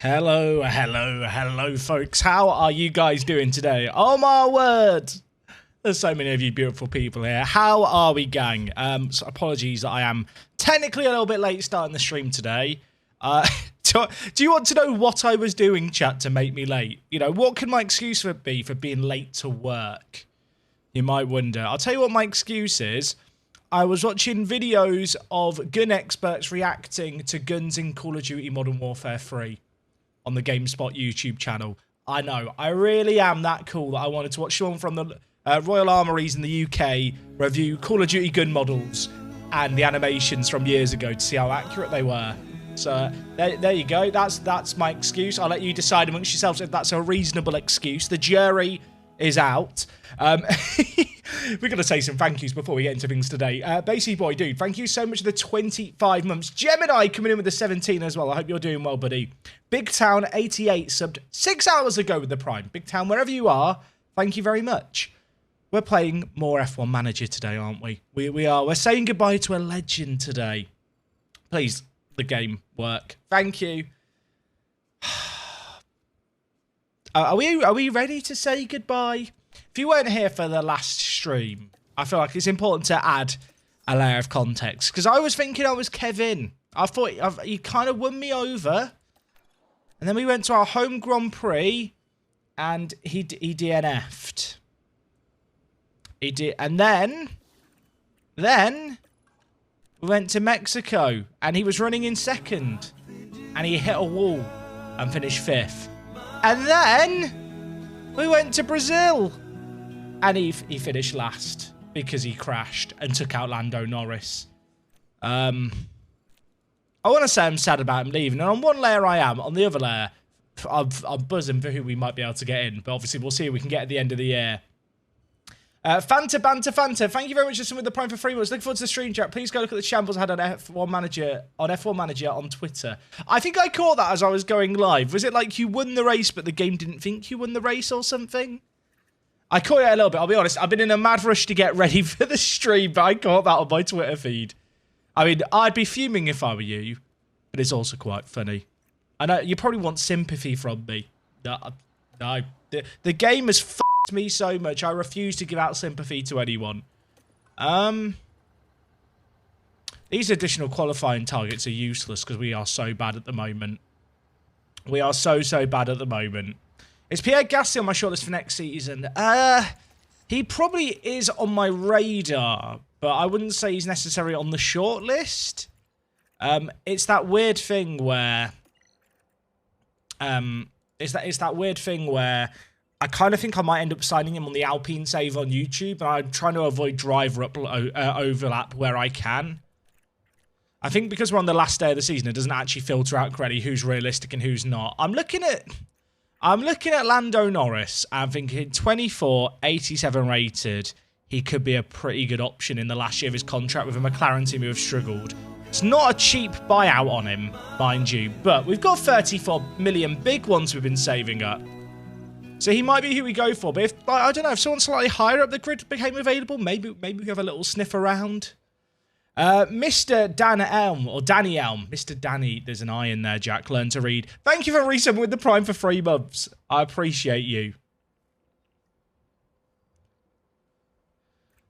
Hello, hello, hello, folks. How are you guys doing today? Oh, my word. There's so many of you beautiful people here. How are we, gang? So apologies that I am technically a little bit late starting the stream today. Do you want to know what I was doing, chat, to make me late? You know, what can my excuse be for being late to work? You might wonder. I'll tell you what my excuse is. I was watching videos of gun experts reacting to guns in Call of Duty Modern Warfare 3 on the GameSpot YouTube channel. I know, I really am that cool that I wanted to watch someone from the Royal Armouries in the UK review Call of Duty gun models and the animations from years ago to see how accurate they were. So there you go. That's my excuse. I'll let you decide amongst yourselves if that's a reasonable excuse. The jury is out. We're going to say some thank yous before we get into things today. Basically, boy, dude, thank you so much for the 25 months. Gemini coming in with the 17 as well. I hope you're doing well, buddy. Big Town 88 subbed 6 hours ago with the Prime. Big Town, wherever you are, thank you very much. We're playing more F1 Manager today, aren't we? We are. We're saying goodbye to a legend today. Please, the game work. Thank you. Are we ready to say goodbye? If you weren't here for the last stream, I feel like it's important to add a layer of context. Because I was thinking I was Kevin. I thought he kind of won me over. And then we went to our home Grand Prix. And he DNF'd. He did. And then we went to Mexico. And he was running in second. And he hit a wall and finished 5th. And then we went to Brazil. And he finished last because he crashed and took out Lando Norris. I want to say I'm sad about him leaving. And on one layer I am. On the other layer, I'm buzzing for who we might be able to get in. But obviously we'll see who we can get at the end of the year. Fanta, thank you very much for some of the Prime for 3 months. Looking forward to the stream, chat. Please go look at the shambles I had on F1 Manager on Twitter. I think I caught that as I was going live. Was it like you won the race, but the game didn't think you won the race or something? I caught it a little bit, I'll be honest. I've been in a mad rush to get ready for the stream, but I caught that on my Twitter feed. I mean, I'd be fuming if I were you, but it's also quite funny. I know you probably want sympathy from me. No, the game has f***ed me so much, I refuse to give out sympathy to anyone. These additional qualifying targets are useless because we are so bad at the moment. We are so bad at the moment. Is Pierre Gasly on my shortlist for next season? He probably is on my radar, but I wouldn't say he's necessarily on the shortlist. It's that weird thing where it's that weird thing where I kind of think I might end up signing him on the Alpine save on YouTube, and I'm trying to avoid driver overlap where I can. I think because we're on the last day of the season, it doesn't actually filter out correctly who's realistic and who's not. I'm looking at Lando Norris. I'm thinking 24, 87 rated. He could be a pretty good option in the last year of his contract with a McLaren team who have struggled. It's not a cheap buyout on him, mind you, but we've got 34 million big ones we've been saving up. So he might be who we go for. But if, I don't know, if someone slightly higher up the grid became available, maybe we have a little sniff around. Mr. Dan Elm, or Danny Elm. Mr. Danny, there's an I in there, Jack. Learn to read. Thank you for resubbing with the Prime for 3 months. I appreciate you.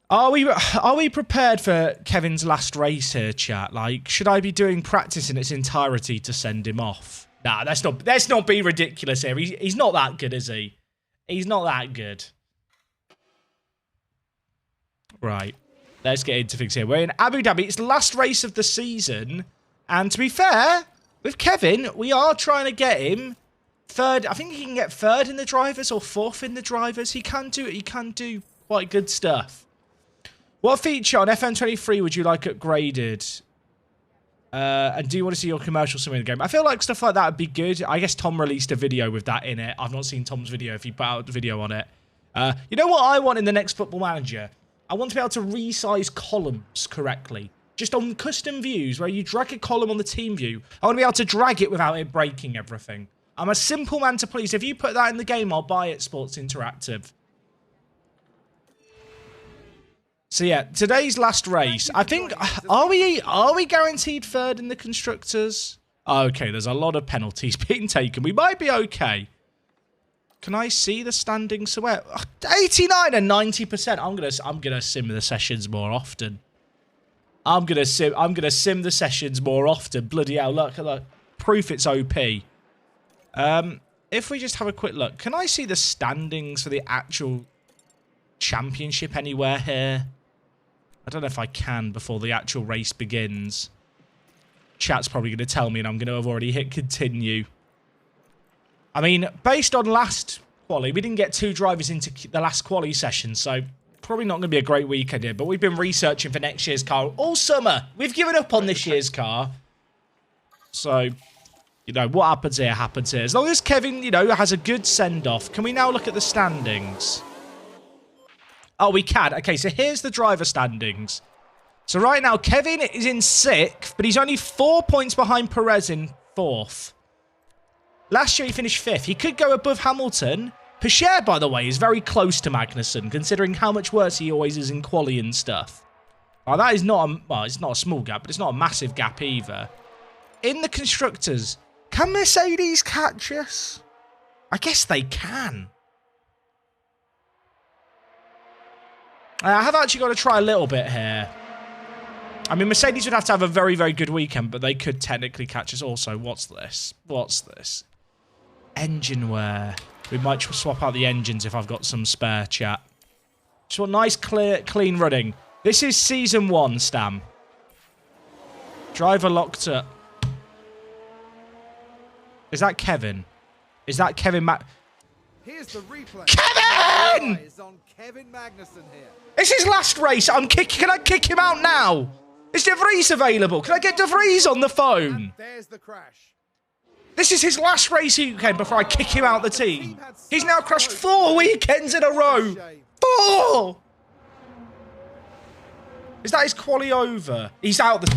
Are we prepared for Kevin's last race here, chat? Like, should I be doing practice in its entirety to send him off? Nah, let's not be ridiculous here. He's not that good, is he? He's not that good. Right. Let's get into things here. We're in Abu Dhabi. It's the last race of the season. And to be fair, with Kevin, we are trying to get him third. I think he can get third in the drivers or fourth in the drivers. He can do quite good stuff. What feature on FM23 would you like upgraded? And do you want to see your commercial somewhere in the game? I feel like stuff like that would be good. I guess Tom released a video with that in it. I've not seen Tom's video if he put out the video on it. You know what I want in the next Football Manager? I want to be able to resize columns correctly. Just on custom views where you drag a column on the team view. I want to be able to drag it without it breaking everything. I'm a simple man to please. If you put that in the game, I'll buy it, Sports Interactive. So yeah, today's last race. I think, are we guaranteed third in the Constructors? Okay, there's a lot of penalties being taken. We might be okay. Can I see the standings somewhere? 89 and 90%. I'm gonna sim the sessions more often. I'm gonna sim the sessions more often. Bloody hell! Look. Proof it's OP. If we just have a quick look, can I see the standings for the actual championship anywhere here? I don't know if I can before the actual race begins. Chat's probably going to tell me, and I'm going to have already hit continue. I mean, based on last quali, we didn't get 2 drivers into the last quali session, so probably not going to be a great weekend here. But we've been researching for next year's car all summer. We've given up on this year's car. So, you know, what happens here happens here. As long as Kevin, you know, has a good send-off. Can we now look at the standings? Oh, we can. Okay, so here's the driver standings. So right now, Kevin is in 6th, but he's only 4 points behind Perez in 4th. Last year, he finished 5th. He could go above Hamilton. Pichère, by the way, is very close to Magnussen, considering how much worse he always is in quali and stuff. Now, that is not a... Well, it's not a small gap, but it's not a massive gap either. In the Constructors, can Mercedes catch us? I guess they can. I have actually got to try a little bit here. I mean, Mercedes would have to have a very, very good weekend, but they could technically catch us also. What's this? What's this? Engine wear. We might swap out the engines if I've got some spare, chat. Just want nice, clean running. This is Season 1, Stam. Driver locked up. Is that Kevin? Is that Kevin Here's the replay. Kevin! On Kevin Magnussen here. It's his last race. Can I kick him out now? Is De Vries available? Can I get De Vries on the phone? And there's the crash. This is his last race weekend before I kick him out the team. He's now crashed 4 weekends in a row. 4! Is that his quali over? He's out the...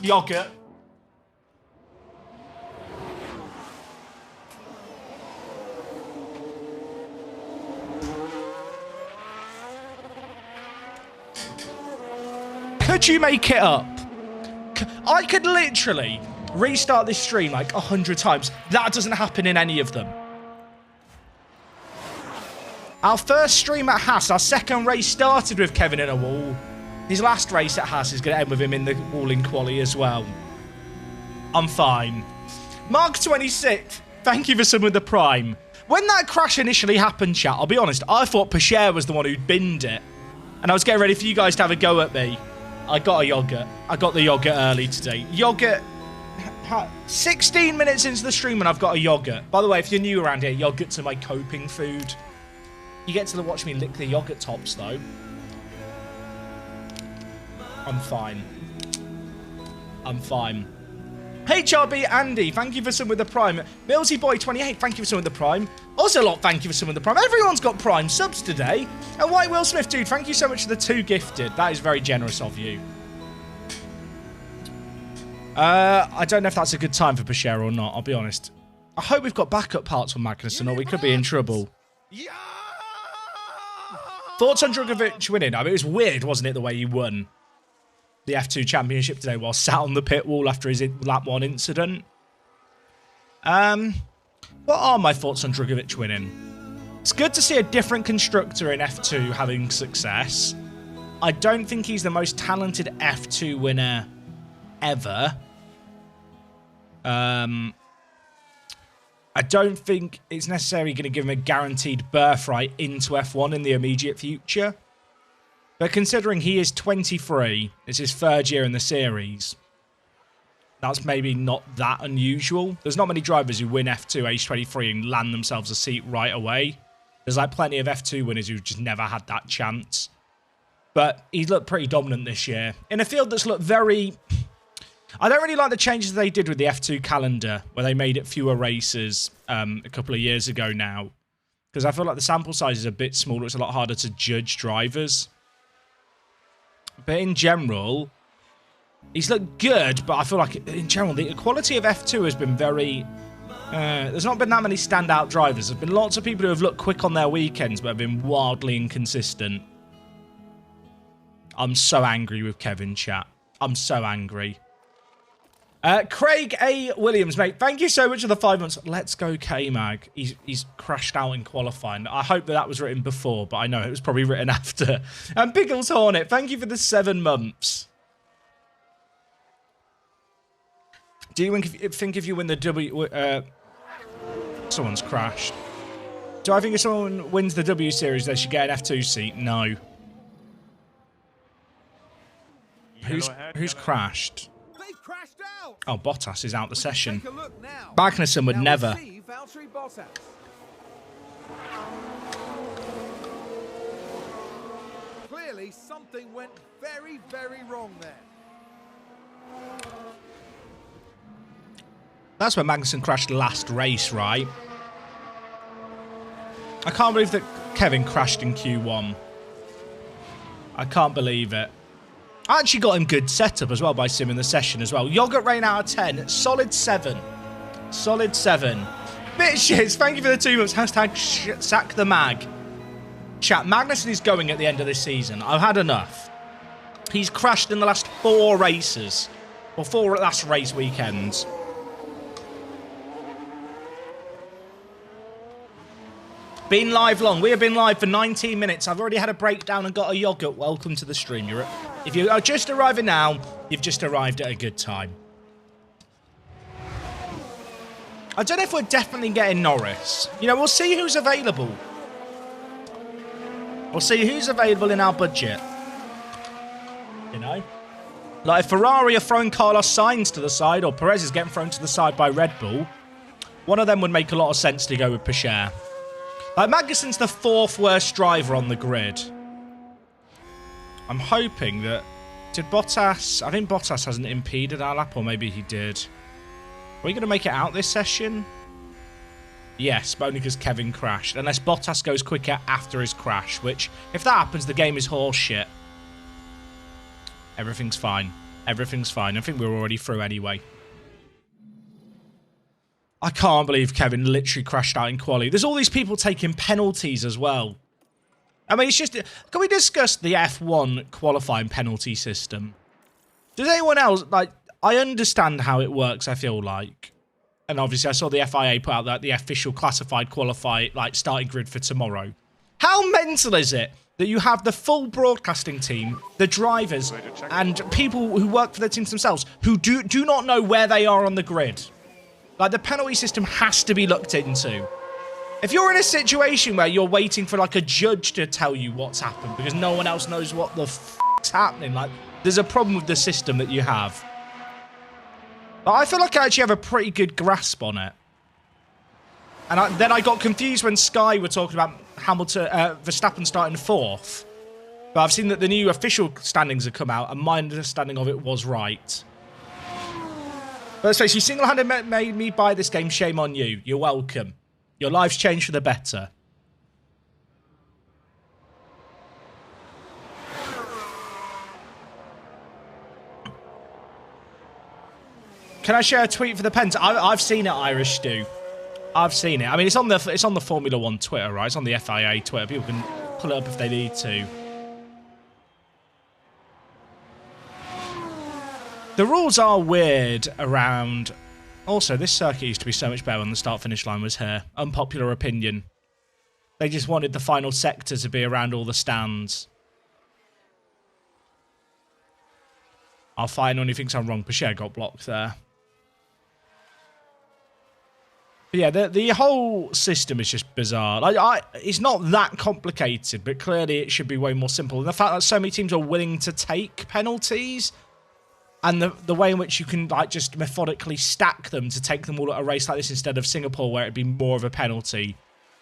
Yogurt. Could you make it up? I could literally restart this stream like 100 times. That doesn't happen in any of them. Our first stream at Haas, our second race started with Kevin in a wall. His last race at Haas is going to end with him in the wall in quali as well. I'm fine. Mark 26, thank you for some of the prime. When that crash initially happened, chat, I'll be honest, I thought Pichère was the one who'd binned it. And I was getting ready for you guys to have a go at me. I got a yogurt. I got the yogurt early today. Yogurt. 16 minutes into the stream and I've got a yogurt. By the way, if you're new around here, yogurts are my coping food. You get to watch me lick the yogurt tops, though. I'm fine. I'm fine. HRB Andy, thank you for some with the prime. Millsy Boy 28, thank you for some with the prime. Ocelot, thank you for some with the prime. Everyone's got prime subs today. And White Will Smith, dude, thank you so much for the 2 gifted. That is very generous of you. I don't know if that's a good time for Pichère or not, I'll be honest. I hope we've got backup parts for Magnussen or we could be in trouble. Yeah! Thoughts on Drugovich winning? I mean, it was weird, wasn't it, the way he won the F2 Championship today while sat on the pit wall after his lap 1 incident. What are my thoughts on Drugovich winning? It's good to see a different constructor in F2 having success. I don't think he's the most talented F2 winner ever. I don't think it's necessarily going to give him a guaranteed birthright into F1 in the immediate future. But considering he is 23, it's his 3rd year in the series, that's maybe not that unusual. There's not many drivers who win F2 age 23 and land themselves a seat right away. There's like plenty of F2 winners who just never had that chance. But he's looked pretty dominant this year. In a field that's looked very... I don't really like the changes they did with the F2 calendar, where they made it fewer races a couple of years ago now. Because I feel like the sample size is a bit smaller. It's a lot harder to judge drivers. But in general, he's looked good. But I feel like, in general, the quality of F2 has been very... there's not been that many standout drivers. There's been lots of people who have looked quick on their weekends, but have been wildly inconsistent. I'm so angry with Kevin, chat. I'm so angry. Craig A. Williams, mate, thank you so much for the 5 months. Let's go, K-Mag. He's crashed out in qualifying. I hope that was written before, but I know it was probably written after. And Pickles Hornet, thank you for the 7 months. Do you think if you win the W... someone's crashed. Do I think if someone wins the W Series, they should get an F2 seat? No. Who's crashed? Crashed out. Oh, Bottas is out the session. Take a look now. Magnussen would Now never. see Valtteri Bottas. Clearly, something went very, very wrong there. That's where Magnussen crashed last race, right? I can't believe that Kevin crashed in Q1. I can't believe it. I actually got him good setup as well by simming the session as well. Yogurt Rain out of 10. Solid 7. Solid 7. Bitches, thank you for the 2 months. Hashtag sack the mag. Chat, Magnussen is going at the end of this season. I've had enough. He's crashed in the last 4 races. Or 4 last race weekends. Been live long. We have been live for 19 minutes. I've already had a breakdown and got a yogurt. Welcome to the stream. If you are just arriving now, you've just arrived at a good time. I don't know if we're definitely getting Norris. You know, we'll see who's available. We'll see who's available in our budget. You know? Like if Ferrari are throwing Carlos Sainz to the side or Perez is getting thrown to the side by Red Bull, one of them would make a lot of sense to go with Pichère. Like, Magnussen's the 4th worst driver on the grid. I'm hoping that... Did Bottas... I think Bottas hasn't impeded our lap, or maybe he did. Are we going to make it out this session? Yes, but only because Kevin crashed. Unless Bottas goes quicker after his crash, which, if that happens, the game is horse shit. Everything's fine. Everything's fine. I think we're already through anyway. I can't believe Kevin literally crashed out in quali. There's all these people taking penalties as well. I mean, it's just... Can we discuss the F1 qualifying penalty system? Does anyone else... Like, I understand how it works, I feel like. And obviously, I saw the FIA put out the official classified starting grid for tomorrow. How mental is it that you have the full broadcasting team, the drivers, and people who work for the teams themselves who do not know where they are on the grid? Like, the penalty system has to be looked into. If you're in a situation where you're waiting for, like, a judge to tell you what's happened because no one else knows what the f***'s happening, like, there's a problem with the system that you have. But I feel like I actually have a pretty good grasp on it. And then I got confused when Sky were talking about Verstappen starting 4th. But I've seen that the new official standings have come out, and my understanding of it was right. But let's face it, you single-handedly made me buy this game. Shame on you. You're welcome. Your life's changed for the better. Can I share a tweet for the Pens? I've seen it, Irish Stew. I've seen it. I mean, it's on the Formula 1 Twitter, right? It's on the FIA Twitter. People can pull it up if they need to. The rules are weird around... Also, this circuit used to be so much better when the start-finish line was here. Unpopular opinion. They just wanted the final sector to be around all the stands. I'll find anyone who thinks I'm wrong. Pichère got blocked there. But yeah, the whole system is just bizarre. Like, it's not that complicated, but clearly it should be way more simple. And the fact that so many teams are willing to take penalties... And the way in which you can, like, just methodically stack them to take them all at a race like this instead of Singapore, where it'd be more of a penalty,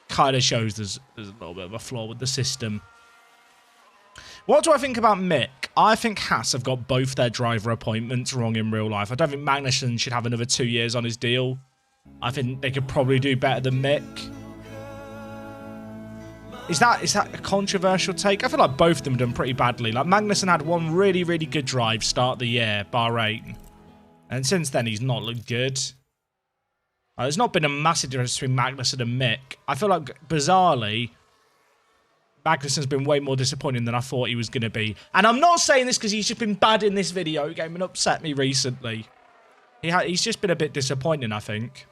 kind of shows there's a little bit of a flaw with the system. What do I think about Mick? I think Haas have got both their driver appointments wrong in real life. I don't think Magnussen should have another 2 years on his deal. I think they could probably do better than Mick. Is that a controversial take? I feel like both of them have done pretty badly. Like, Magnussen had one really, really good drive start the year, Bahrain. And since then, he's not looked good. There's not been a massive difference between Magnussen and Mick. I feel like, bizarrely, Magnussen's been way more disappointing than I thought he was going to be. And I'm not saying this because he's just been bad in this video game and upset me recently. He's just been a bit disappointing, I think.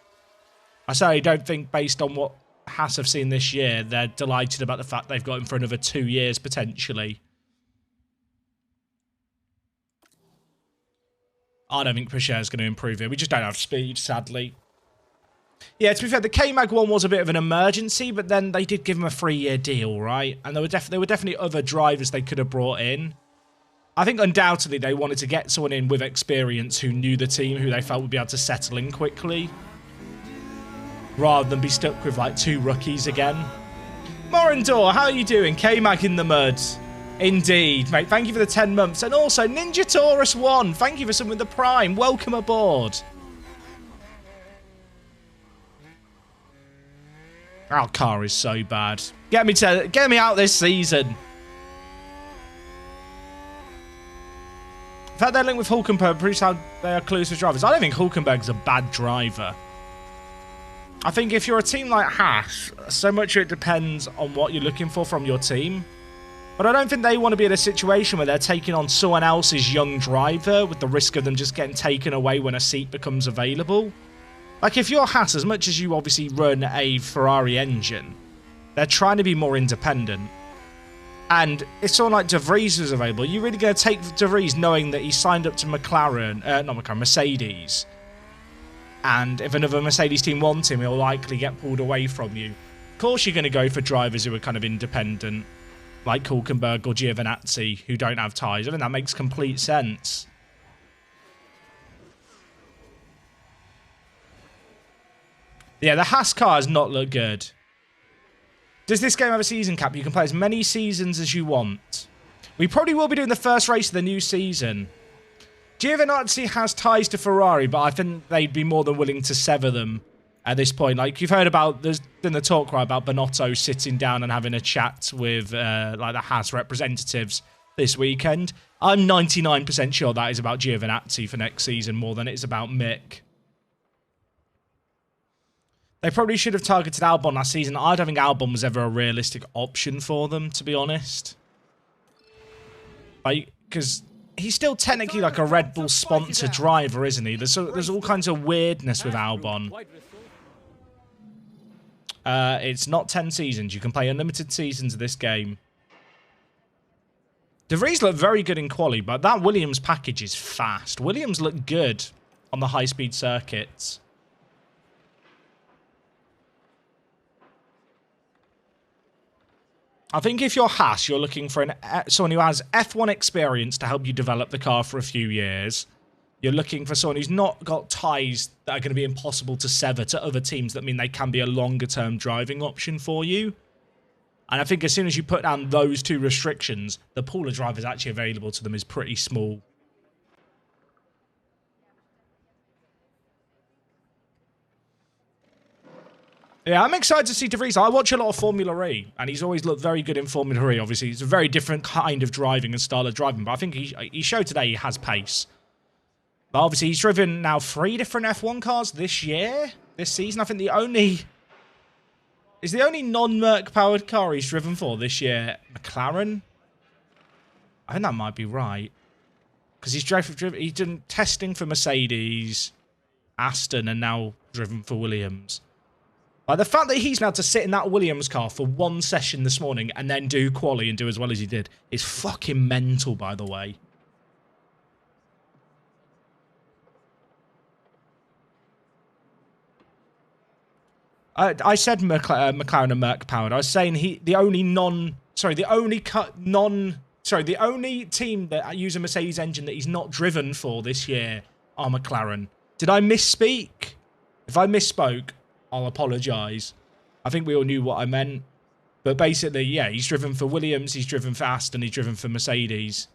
I certainly don't think, based on what Haas have seen this year, they're delighted about the fact they've got him for another 2 years, potentially. I don't think Pacheco's going to improve it. We just don't have speed, sadly. Yeah, to be fair, the K-Mag one was a bit of an emergency, but then they did give him a 3-year deal, right? And there were definitely other drivers they could have brought in. I think undoubtedly they wanted to get someone in with experience who knew the team, who they felt would be able to settle in quickly, rather than be stuck with like 2 rookies again. Morindor, how are you doing? K-Mag in the mud. Indeed, mate. Thank you for the 10 months. And also, Ninja Taurus 1. Thank you for something with the Prime. Welcome aboard. Our car is so bad. Get me out this season. In fact, their link with Hulkenberg proves how they are clueless with drivers. I don't think Hulkenberg's a bad driver. I think if you're a team like Haas, so much of it depends on what you're looking for from your team. But I don't think they want to be in a situation where they're taking on someone else's young driver with the risk of them just getting taken away when a seat becomes available. Like, if you're Haas, as much as you obviously run a Ferrari engine, they're trying to be more independent. And if someone like De Vries is available, you're really going to take De Vries knowing that he signed up to Mercedes. And if another Mercedes team wants him, he'll likely get pulled away from you. Of course, you're going to go for drivers who are kind of independent, like Hulkenberg or Giovinazzi, who don't have ties. I mean, that makes complete sense. Yeah, the Haas car has not looked good. Does this game have a season cap? You can play as many seasons as you want. We probably will be doing the first race of the new season. Giovinazzi has ties to Ferrari, but I think they'd be more than willing to sever them at this point. Like, you've heard about, there's been the talk right about Binotto sitting down and having a chat with like the Haas representatives this weekend. I'm 99% sure that is about Giovinazzi for next season more than it's about Mick. They probably should have targeted Albon last season. I don't think Albon was ever a realistic option for them, to be honest. Because he's still technically like a Red Bull sponsored driver, isn't he? There's all kinds of weirdness with Albon. It's not 10 seasons. You can play unlimited seasons of this game. De Vries looked very good in quali, but that Williams package is fast. Williams looked good on the high-speed circuits. I think if you're Haas, you're looking for someone who has F1 experience to help you develop the car for a few years. You're looking for someone who's not got ties that are going to be impossible to sever to other teams that mean they can be a longer-term driving option for you. And I think as soon as you put down those 2 restrictions, the pool of drivers actually available to them is pretty small. Yeah, I'm excited to see De Vries. I watch a lot of Formula E, and he's always looked very good in Formula E. Obviously, it's a very different kind of driving and style of driving, but I think he showed today he has pace. But obviously, he's driven now 3 different F1 cars this season. I think the only non-Merc powered car he's driven for this year McLaren. I think that might be right, because he's done testing for Mercedes, Aston, and now driven for Williams. Like, the fact that he's now to sit in that Williams car for 1 session this morning and then do quali and do as well as he did is fucking mental, by the way. I said McLaren and Merc powered. I was saying the only team that use a Mercedes engine that he's not driven for this year are McLaren. Did I misspeak? If I misspoke, I'll apologise. I think we all knew what I meant. But basically, yeah, he's driven for Williams, he's driven for Aston, he's driven for Mercedes.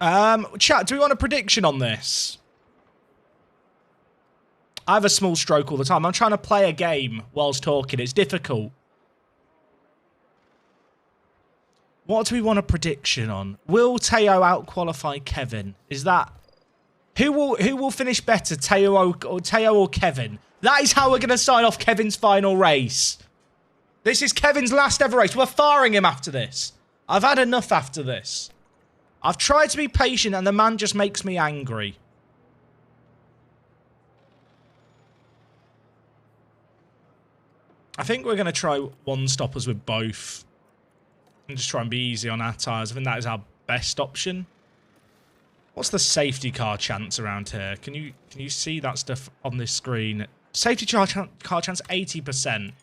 Chat, do we want a prediction on this? I have a small stroke all the time. I'm trying to play a game whilst talking. It's difficult. What do we want a prediction on? Will Teo out-qualify Kevin? Is that... Who will finish better, Teo or Kevin? That is how we're going to sign off Kevin's final race. This is Kevin's last ever race. We're firing him after this. I've had enough after this. I've tried to be patient and the man just makes me angry. I think we're going to try one-stoppers with both. And just try and be easy on our tyres. I think that is our best option. What's the safety car chance around here? Can you see that stuff on this screen? Safety car chance 80%.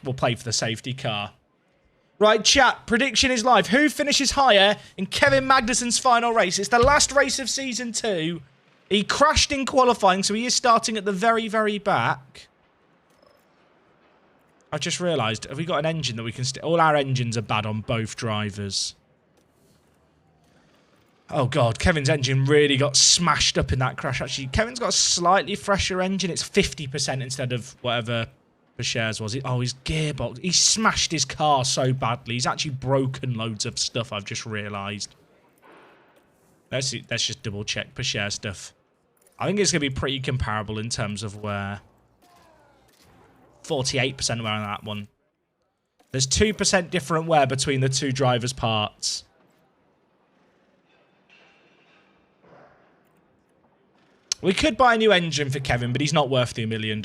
We'll play for the safety car. Right, chat. Prediction is live. Who finishes higher in Kevin Magnussen's final race? It's the last race of Season 2. He crashed in qualifying, so he is starting at the very, very back. I've just realised, have we got an engine that we can... all our engines are bad on both drivers. Oh, God. Kevin's engine really got smashed up in that crash. Actually, Kevin's got a slightly fresher engine. It's 50% instead of whatever Bashir's was. Oh, his gearbox. He smashed his car so badly. He's actually broken loads of stuff, I've just realised. Let's just double-check Bashir stuff. I think it's going to be pretty comparable in terms of wear. 48% wear on that one. There's 2% different wear between the two drivers' parts. We could buy a new engine for Kevin, but he's not worth the $1 million.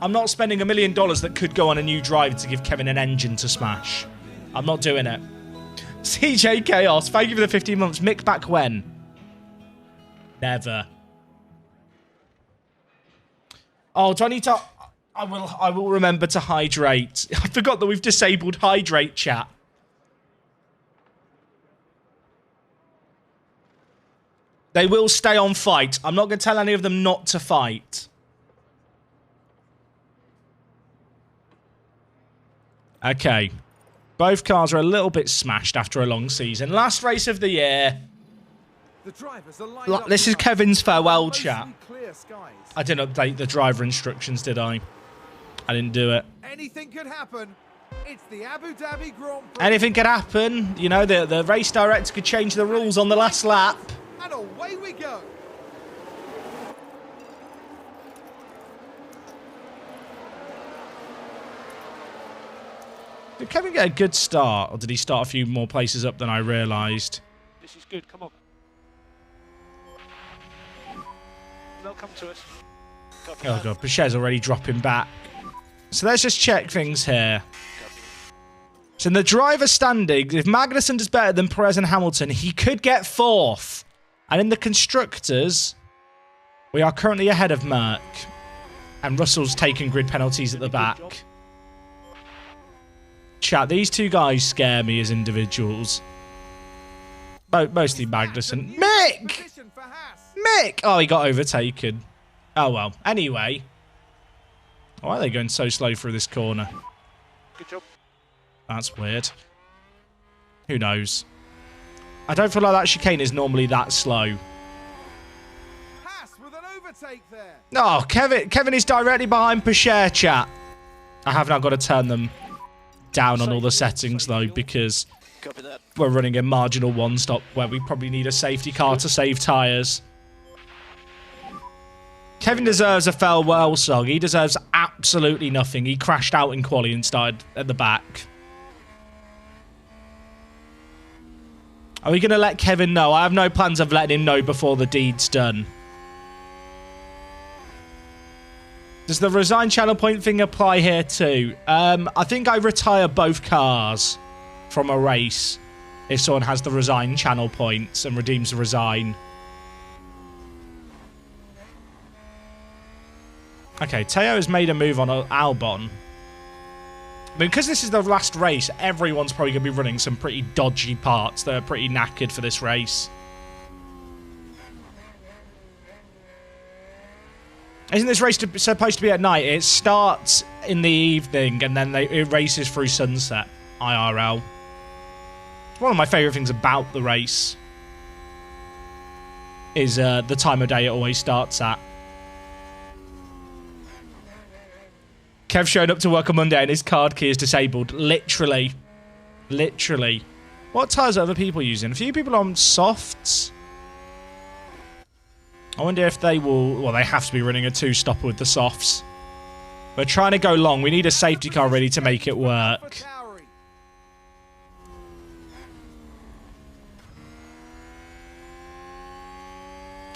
I'm not spending $1 million that could go on a new driver to give Kevin an engine to smash. I'm not doing it. CJ Chaos, thank you for the 15 months. Mick, back when? Never. Oh, do I need to... I will remember to hydrate. I forgot that we've disabled hydrate, chat. They will stay on fight. I'm not going to tell any of them not to fight. Okay. Both cars are a little bit smashed after a long season. Last race of the year. This is Kevin's farewell chat. I didn't update the driver instructions, did I? I didn't do it. Anything could happen. It's the Abu Dhabi Grand Prix. Anything could happen. You know, the race director could change the rules on the last lap. And away we go. Did Kevin get a good start, or did he start a few more places up than I realised? This is good, come on. They'll come to us. Oh god, Pichet's already dropping back. So let's just check things here. So in the driver standings, if Magnussen does better than Perez and Hamilton, he could get 4th. And in the constructors, we are currently ahead of Merck. And Russell's taking grid penalties at the back. Chat, these two guys scare me as individuals. Mostly Magnussen. Mick! Mick! Oh, he got overtaken. Oh, well. Anyway. Why are they going so slow through this corner? Good job. That's weird. Who knows? I don't feel like that chicane is normally that slow. Haas with an overtake there. No, Kevin is directly behind Pichet, chat. I have now got to turn them down on all the settings, though, because we're running a marginal one-stop where we probably need a safety car to save tyres. Kevin deserves a farewell song. He deserves absolutely nothing. He crashed out in quali and started at the back. Are we going to let Kevin know? I have no plans of letting him know before the deed's done. Does the resign channel point thing apply here too? I think I retire both cars from a race if someone has the resign channel points and redeems the resign. Okay, Teo has made a move on Albon. Because this is the last race, everyone's probably going to be running some pretty dodgy parts that are pretty knackered for this race. Isn't this race supposed to be at night? It starts in the evening and then it races through sunset, IRL. It's one of my favourite things about the race is the time of day it always starts at. Kev showed up to work on Monday and his card key is disabled. Literally. Literally. What tyres are other people using? A few people on softs. I wonder if they will... Well, they have to be running a two-stopper with the softs. We're trying to go long. We need a safety car ready to make it work.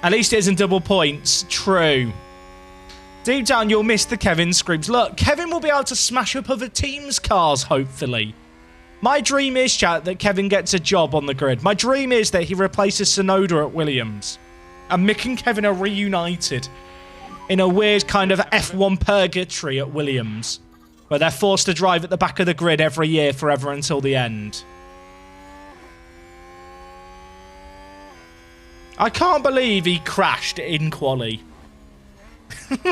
At least it isn't double points. True. Deep down, you'll miss the Kevin screams. Look, Kevin will be able to smash up other teams' cars, hopefully. My dream is, chat, that Kevin gets a job on the grid. My dream is that he replaces Sonoda at Williams. And Mick and Kevin are reunited in a weird kind of F1 purgatory at Williams, where they're forced to drive at the back of the grid every year forever until the end. I can't believe he crashed in quali.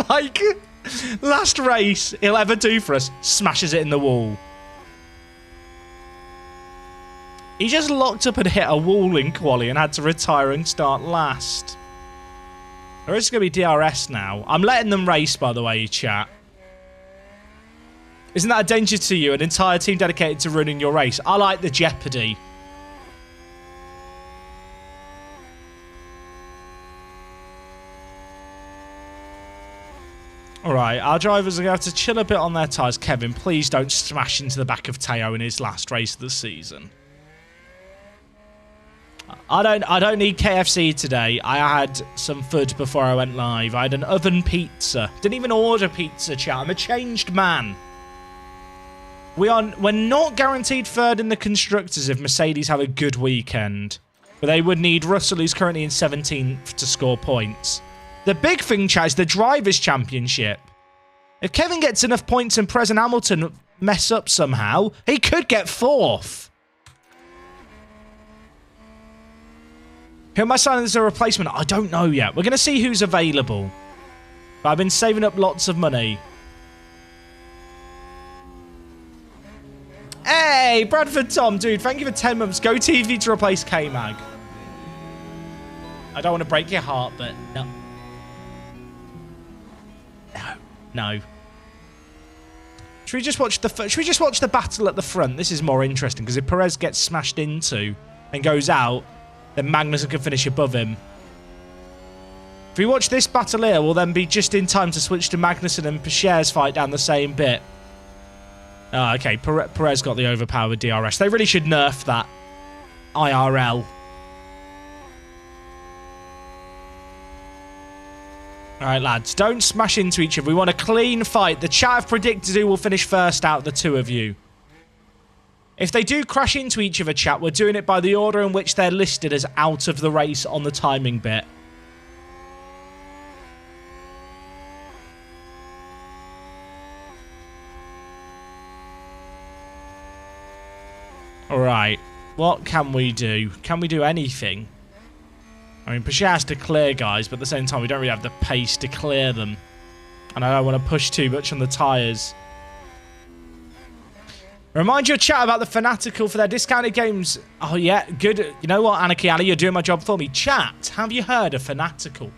Like, last race he'll ever do for us, smashes it in the wall. He just locked up and hit a wall in quali and had to retire and start last. There is going to be DRS now. I'm letting them race, by the way, chat. Isn't that a danger to you? An entire team dedicated to running your race. I like the jeopardy. Alright, our drivers are going to have to chill a bit on their tyres. Kevin, please don't smash into the back of Teo in his last race of the season. I don't need KFC today. I had some food before I went live. I had an oven pizza. Didn't even order pizza, chat. I'm a changed man. We're not guaranteed third in the constructors if Mercedes have a good weekend. But they would need Russell, who's currently in 17th, to score points. The big thing, chat, is the Drivers' Championship. If Kevin gets enough points and Perez and Hamilton mess up somehow, he could get 4th. Who am I signing as a replacement? I don't know yet. We're going to see who's available. But I've been saving up lots of money. Hey, Bradford Tom, dude, thank you for 10 months. Go TV to replace K-Mag. I don't want to break your heart, but no. No. Should we just watch the battle at the front? This is more interesting because if Perez gets smashed into and goes out, then Magnussen can finish above him. If we watch this battle here, we'll then be just in time to switch to Magnussen and Pacher's fight down the same bit. Oh, okay, Perez got the overpowered DRS. They really should nerf that IRL. Alright, lads, don't smash into each other. We want a clean fight. The chat have predicted who will finish first out of the two of you. If they do crash into each other, chat, we're doing it by the order in which they're listed as out of the race on the timing bit. Alright, what can we do? Can we do anything? I mean, Pacher has to clear guys, but at the same time, we don't really have the pace to clear them. And I don't want to push too much on the tyres. Remind your chat about the Fanatical for their discounted games. Oh, yeah, good. You know what, Anarchy Alley, you're doing my job for me. Chat, have you heard of Fanatical?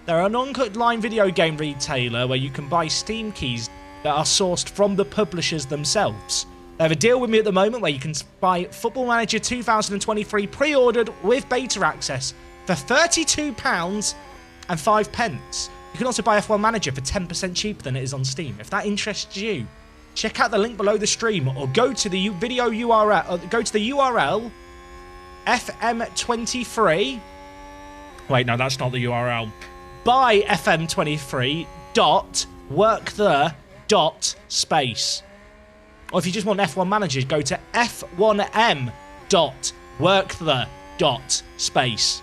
They're an uncut line video game retailer where you can buy Steam keys that are sourced from the publishers themselves. They have a deal with me at the moment where you can buy Football Manager 2023 pre-ordered with beta access for £32 and 5 pence. You can also buy F1 Manager for 10% cheaper than it is on Steam. If that interests you, check out the link below the stream or go to the video URL. Go to the URL FM23. Wait, no, that's not the URL. Buy FM23.workthe.space. Or if you just want F1 Manager, go to f1m.workthe.space.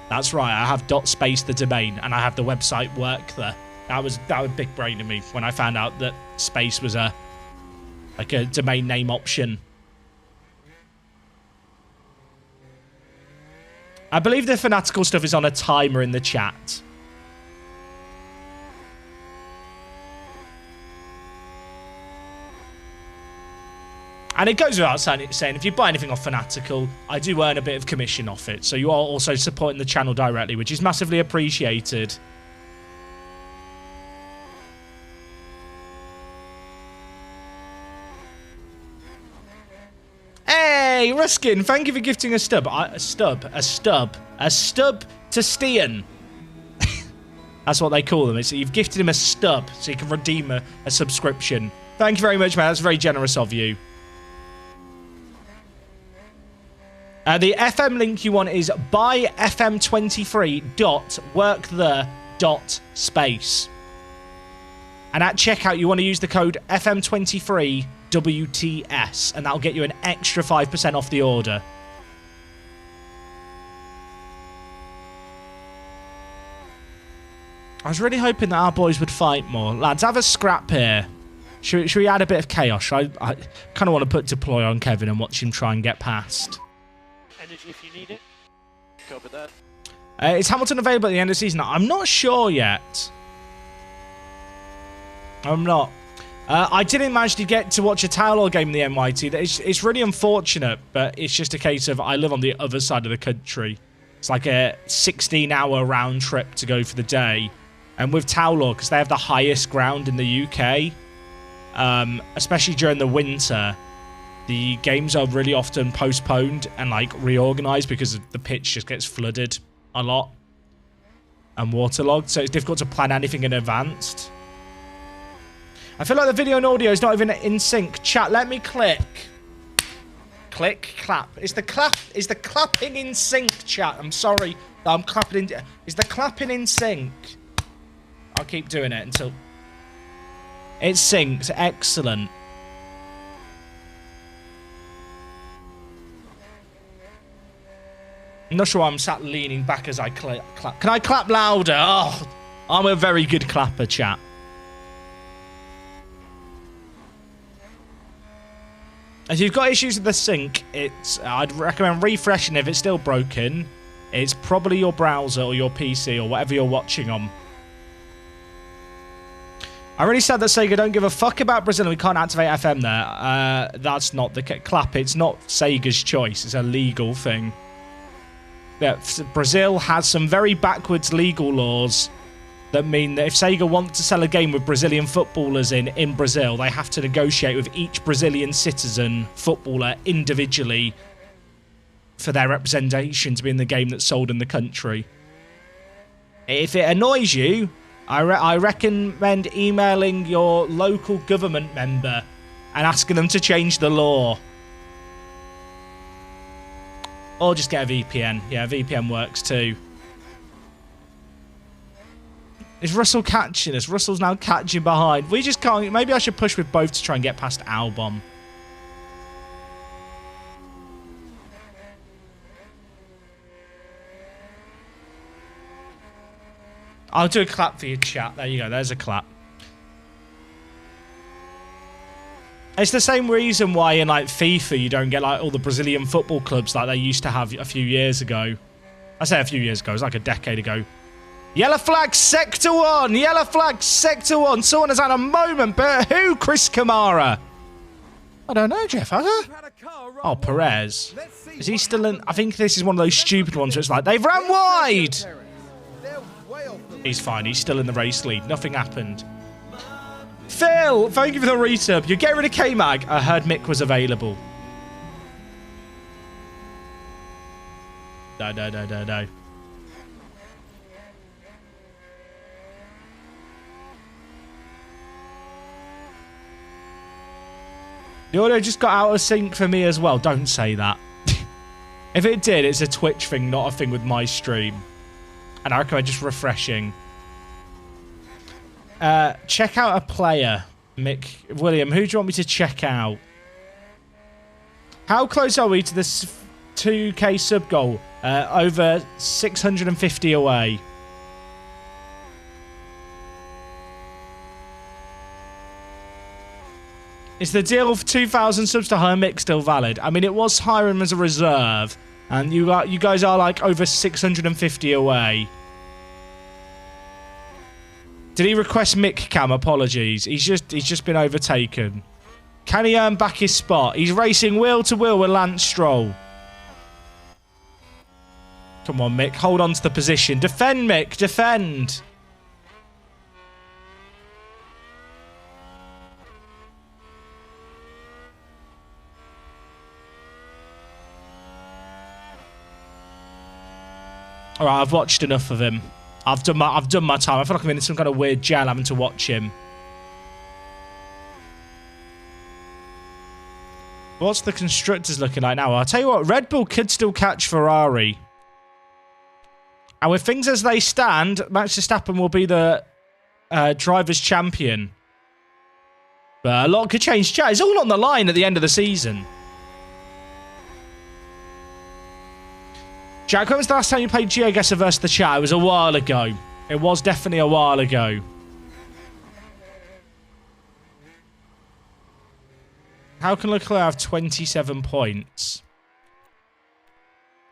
That's right, I have .space the domain, and I have the website workthe. That was big brain to me when I found out that space was a domain name option. I believe the Fanatical stuff is on a timer in the chat. And it goes without saying, if you buy anything off Fanatical, I do earn a bit of commission off it. So you are also supporting the channel directly, which is massively appreciated. Hey, Ruskin, thank you for gifting a stub. A stub to Stian. That's what they call them. It's, you've gifted him a stub so you can redeem a subscription. Thank you very much, man. That's very generous of you. The FM link you want is buyfm23.workthe.space. And at checkout, you want to use the code FM23WTS, and that'll get you an extra 5% off the order. I was really hoping that our boys would fight more. Lads, have a scrap here. Should we add a bit of chaos? I kind of want to put deploy on Kevin and watch him try and get past. Energy if you need it. Cover that. Is Hamilton available at the end of the season? I'm not sure yet. I'm not. I didn't manage to get to watch a Taylor game in the NYT. It's really unfortunate, but it's just a case of I live on the other side of the country. It's like a 16-hour round trip to go for the day. And with Taylor, because they have the highest ground in the UK, especially during the winter, the games are really often postponed and like reorganized because the pitch just gets flooded a lot and waterlogged, so it's difficult to plan anything in advance. I feel like the video and audio is not even in sync. Chat, let me click. Click, clap. Is the clapping in sync, chat? I'm sorry that I'm clapping in. Is the clapping in sync? I'll keep doing it until it's synced. Excellent. I'm not sure why I'm sat leaning back as I clap. Can I clap louder? Oh, I'm a very good clapper, chat. If you've got issues with the sync, I'd recommend refreshing if it's still broken. It's probably your browser or your PC or whatever you're watching on. I'm really sad that Sega don't give a fuck about Brazil and we can't activate FM there. That's not the clap. It's not Sega's choice. It's a legal thing. Yeah, Brazil has some very backwards legal laws that mean that if Sega wants to sell a game with Brazilian footballers in Brazil, they have to negotiate with each Brazilian citizen footballer individually for their representation to be in the game that's sold in the country. If it annoys you, I recommend emailing your local government member and asking them to change the law. Or just get a VPN. Yeah, VPN works too. Is Russell catching us? Russell's now catching behind. We just can't... Maybe I should push with both to try and get past Albon. I'll do a clap for your chat. There you go. There's a clap. It's the same reason why in like FIFA you don't get like all the Brazilian football clubs like they used to have a few years ago. I say a few years ago. It was like a decade ago. Yellow flag, Sector 1. Yellow flag, Sector 1. Someone has had a moment, but who? Chris Kamara. I don't know, Jeff. Oh, Perez. Is he still in? I think this is one of those stupid ones where it's like, they've ran wide. He's fine. He's still in the race lead. Nothing happened. Phil, thank you for the resub. You get rid of K-Mag. I heard Mick was available. No. The audio just got out of sync for me as well. Don't say that. If it did, it's a Twitch thing, not a thing with my stream. And I recommend just refreshing. Check out a player. Mick William, who do you want me to check out? How close are we to this 2K sub goal? Over 650 away. Is the deal for 2,000 subs to hire Mick still valid? I mean, it was hiring as a reserve, and you guys are like over 650 away. Did he request Mick Cam? Apologies. He's just been overtaken. Can he earn back his spot? He's racing wheel to wheel with Lance Stroll. Come on, Mick. Hold on to the position. Defend, Mick. Defend. All right, I've watched enough of him. I've done my time. I feel like I'm in some kind of weird jail having to watch him. What's the constructors looking like now? I'll tell you what, Red Bull could still catch Ferrari. And with things as they stand, Max Verstappen will be the driver's champion. But a lot could change. Chat, it's all on the line at the end of the season. Jack, when was the last time you played GeoGuessr versus the chat? It was a while ago. It was definitely a while ago. How can Leclerc have 27 points?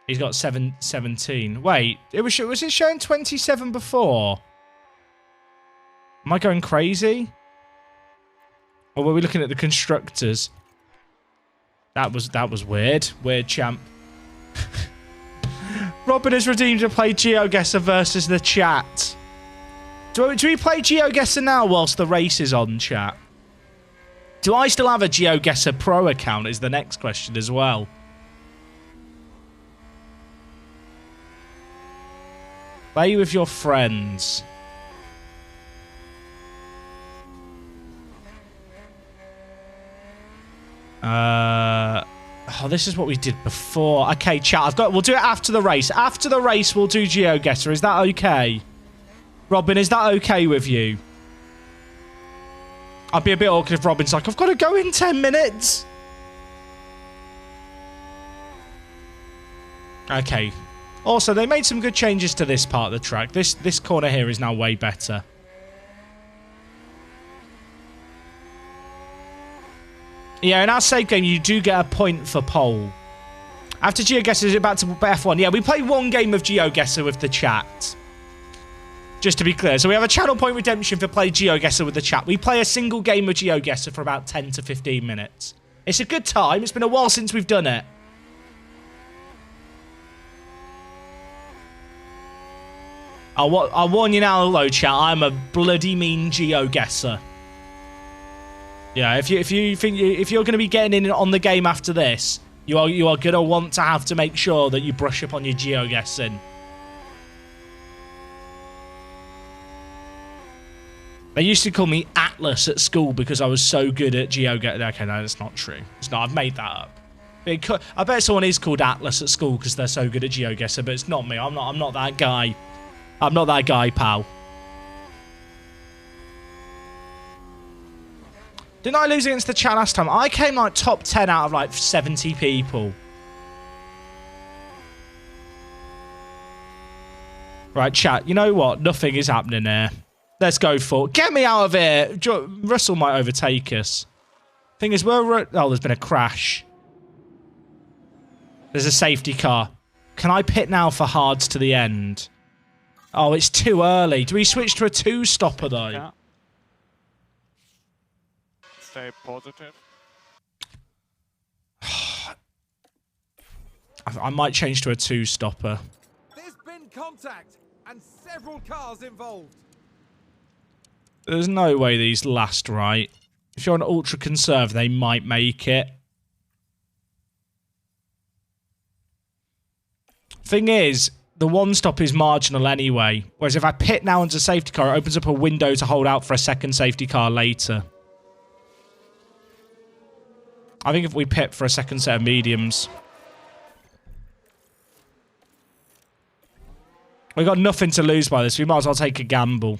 He's got 17. Wait, was it showing 27 before? Am I going crazy? Or were we looking at the constructors? That was weird. Weird, champ. Robin has redeemed to play GeoGuessr versus the chat. Do we play GeoGuessr now whilst the race is on, chat? Do I still have a GeoGuessr Pro account is the next question as well. Play with your friends. Oh, this is what we did before. Okay, chat. We'll do it after the race. After the race, we'll do GeoGuessr. Is that okay? Robin, is that okay with you? I'd be a bit awkward if Robin's like, I've got to go in 10 minutes. Okay. Also, they made some good changes to this part of the track. This corner here is now way better. Yeah, in our save game, you do get a point for pole. After GeoGuessr, is it back to F1? Yeah, we play one game of GeoGuessr with the chat. Just to be clear. So we have a channel point redemption for play GeoGuessr with the chat. We play a single game of GeoGuessr for about 10 to 15 minutes. It's a good time. It's been a while since we've done it. I'll warn you now, though, chat. I'm a bloody mean GeoGuessr. Yeah, if you're going to be getting in on the game after this, you are going to want to have to make sure that you brush up on your GeoGuessing. They used to call me Atlas at school because I was so good at GeoGuessr. Okay, no, that's not true. It's not. I've made that up. I bet someone is called Atlas at school because they're so good at GeoGuessr, but it's not me. I'm not that guy. I'm not that guy, pal. Didn't I lose against the chat last time? I came like top 10 out of like 70 people. Right, chat. You know what? Nothing is happening here. Let's go for it. Get me out of here. Russell might overtake us. Thing is, oh, there's been a crash. There's a safety car. Can I pit now for hards to the end? Oh, it's too early. Do we switch to a two-stopper, though? Yeah. Stay positive. I might change to a two-stopper. There's been contact and several cars involved. There's no way these last right. If you're an ultra conserve, they might make it. Thing is, the one stop is marginal anyway. Whereas if I pit now into safety car, it opens up a window to hold out for a second safety car later. I think if we pit for a second set of mediums. We've got nothing to lose by this. We might as well take a gamble.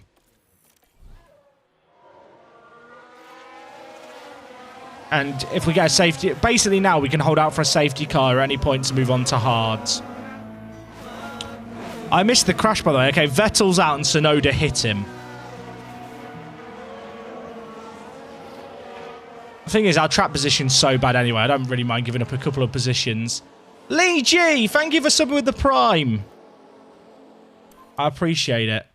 And if we get a safety... Basically now we can hold out for a safety car at any point to move on to hards. I missed the crash, by the way. Okay, Vettel's out and Tsunoda hit him. The thing is, our trap position's so bad anyway. I don't really mind giving up a couple of positions. Lee G, thank you for subbing with the Prime. I appreciate it.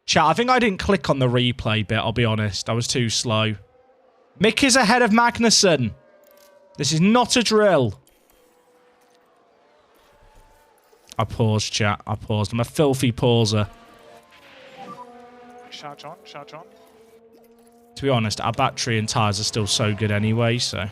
Chat, I think I didn't click on the replay bit, I'll be honest. I was too slow. Mick is ahead of Magnussen. This is not a drill. I paused, chat. I paused. I'm a filthy pauser. Charge on, charge on. To be honest, our battery and tyres are still so good anyway, so...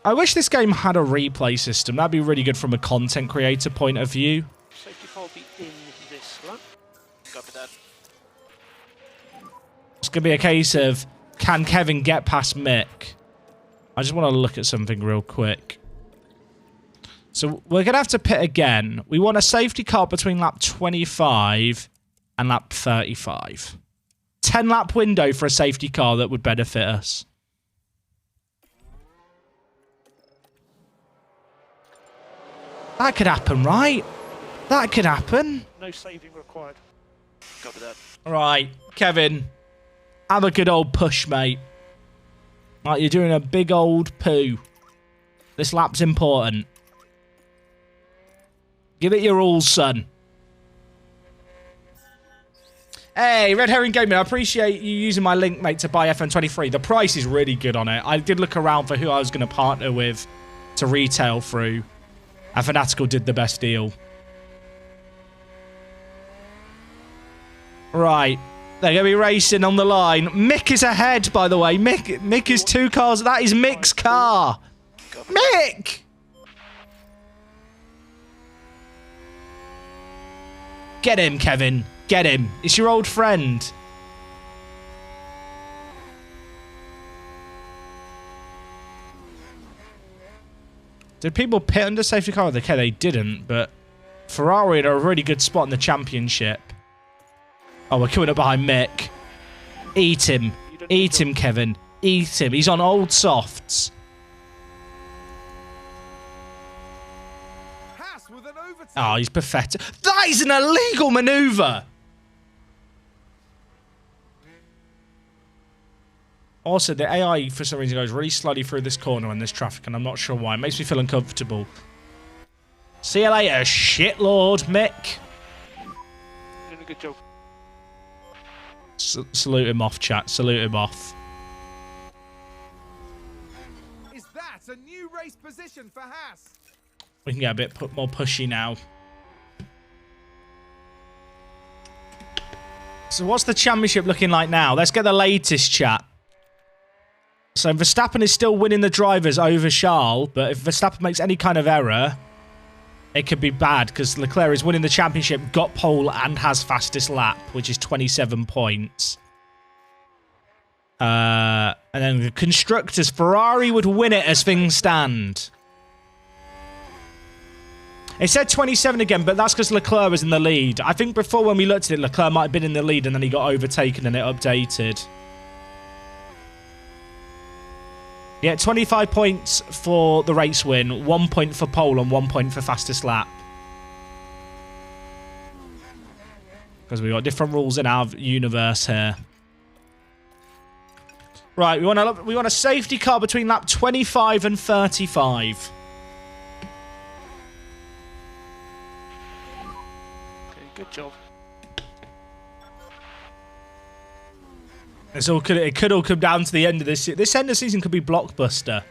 I wish this game had a replay system. That'd be really good from a content creator point of view. Safety car will be in this lap. Copy that. It's going to be a case of, can Kevin get past Mick? I just want to look at something real quick. So we're going to have to pit again. We want a safety car between lap 25 and lap 35. 10-lap window for a safety car that would benefit us. That could happen, right? That could happen. No saving required. Copy that. All right, Kevin. Have a good old push, mate. Like you're doing a big old poo. This lap's important. Give it your all, son. Hey, Red Herring Gaming, I appreciate you using my link, mate, to buy FM23. The price is really good on it. I did look around for who I was going to partner with to retail through. And Fanatical did the best deal. Right. They're going to be racing on the line. Mick is ahead, by the way. Mick is 2 cars. That is Mick's car. Mick! Get him, Kevin. Get him. It's your old friend. Did people pit under safety car? Okay, they didn't, but Ferrari are a really good spot in the championship. Oh, we're coming up behind Mick. Eat him. Eat him, Kevin. Eat him. He's on old softs. Haas with an overtake. Oh, he's pathetic. That is an illegal manoeuvre. Also, the AI, for some reason, goes really slowly through this corner in this traffic, and I'm not sure why. It makes me feel uncomfortable. See you later, shitlord, Mick. Doing a good job. Salute him off, chat. Salute him off. Is that a new race position for Haas? We can get a bit more pushy now. So what's the championship looking like now? Let's get the latest, chat. So Verstappen is still winning the drivers over Charles, but if Verstappen makes any kind of error, it could be bad because Leclerc is winning the championship, got pole, and has fastest lap, which is 27 points. And then the constructors, Ferrari would win it as things stand. It said 27 again, but that's because Leclerc was in the lead. I think before when we looked at it, Leclerc might have been in the lead and then he got overtaken and it updated. Yeah, 25 points for the race win, 1 point for pole and 1 point for fastest lap. Because we've got different rules in our universe here. Right, we want a safety car between lap 25 and 35. Okay, good job. It could all come down to the end of this. This end of the season could be blockbuster.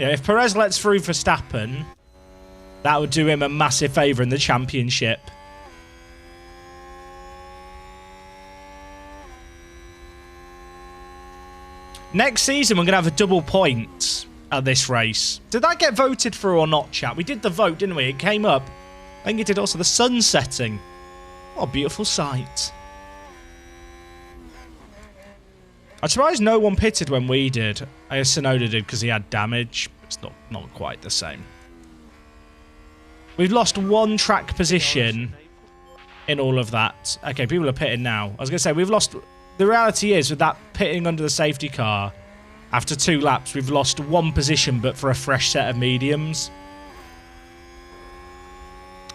Yeah, if Perez lets through Verstappen, that would do him a massive favour in the championship. Next season, we're going to have a double point at this race. Did that get voted through or not, chat? We did the vote, didn't we? It came up. I think it did also the sun setting. What a beautiful sight. I'm surprised no one pitted when we did. I guess Sonoda did because he had damage. It's not quite the same. We've lost 1 track position in all of that. Okay, people are pitting now. I was going to say, we've lost... The reality is, with that pitting under the safety car, after 2 laps, we've lost 1 position, but for a fresh set of mediums.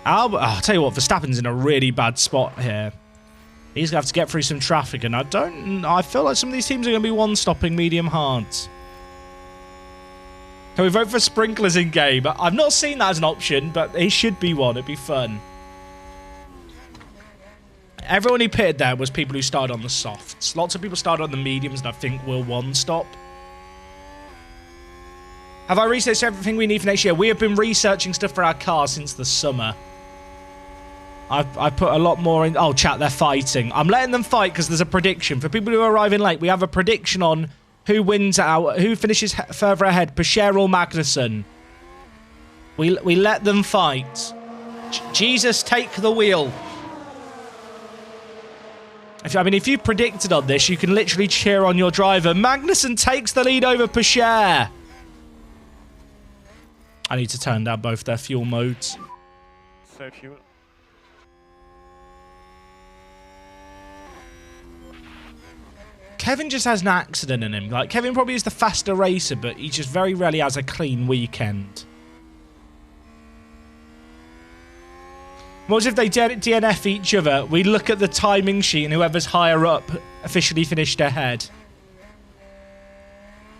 I'll tell you what, Verstappen's in a really bad spot here. He's going to have to get through some traffic, and I feel like some of these teams are going to be one-stopping medium hards. Can we vote for sprinklers in game? I've not seen that as an option, but it should be one. It'd be fun. Everyone who pitted there was people who started on the softs. Lots of people started on the mediums, and I think will one-stop. Have I researched everything we need for next year? We have been researching stuff for our car since the summer. I've put a lot more in... Oh, chat, they're fighting. I'm letting them fight because there's a prediction. For people who are arriving late, we have a prediction on who wins out, who finishes further ahead, Pescher or Magnussen. We let them fight. Jesus, take the wheel. If you predicted on this, you can literally cheer on your driver. Magnussen takes the lead over Pescher. I need to turn down both their fuel modes. Save fuel. Kevin just has an accident in him. Like, Kevin probably is the faster racer, but he just very rarely has a clean weekend. What if they DNF each other? We look at the timing sheet and whoever's higher up officially finished ahead.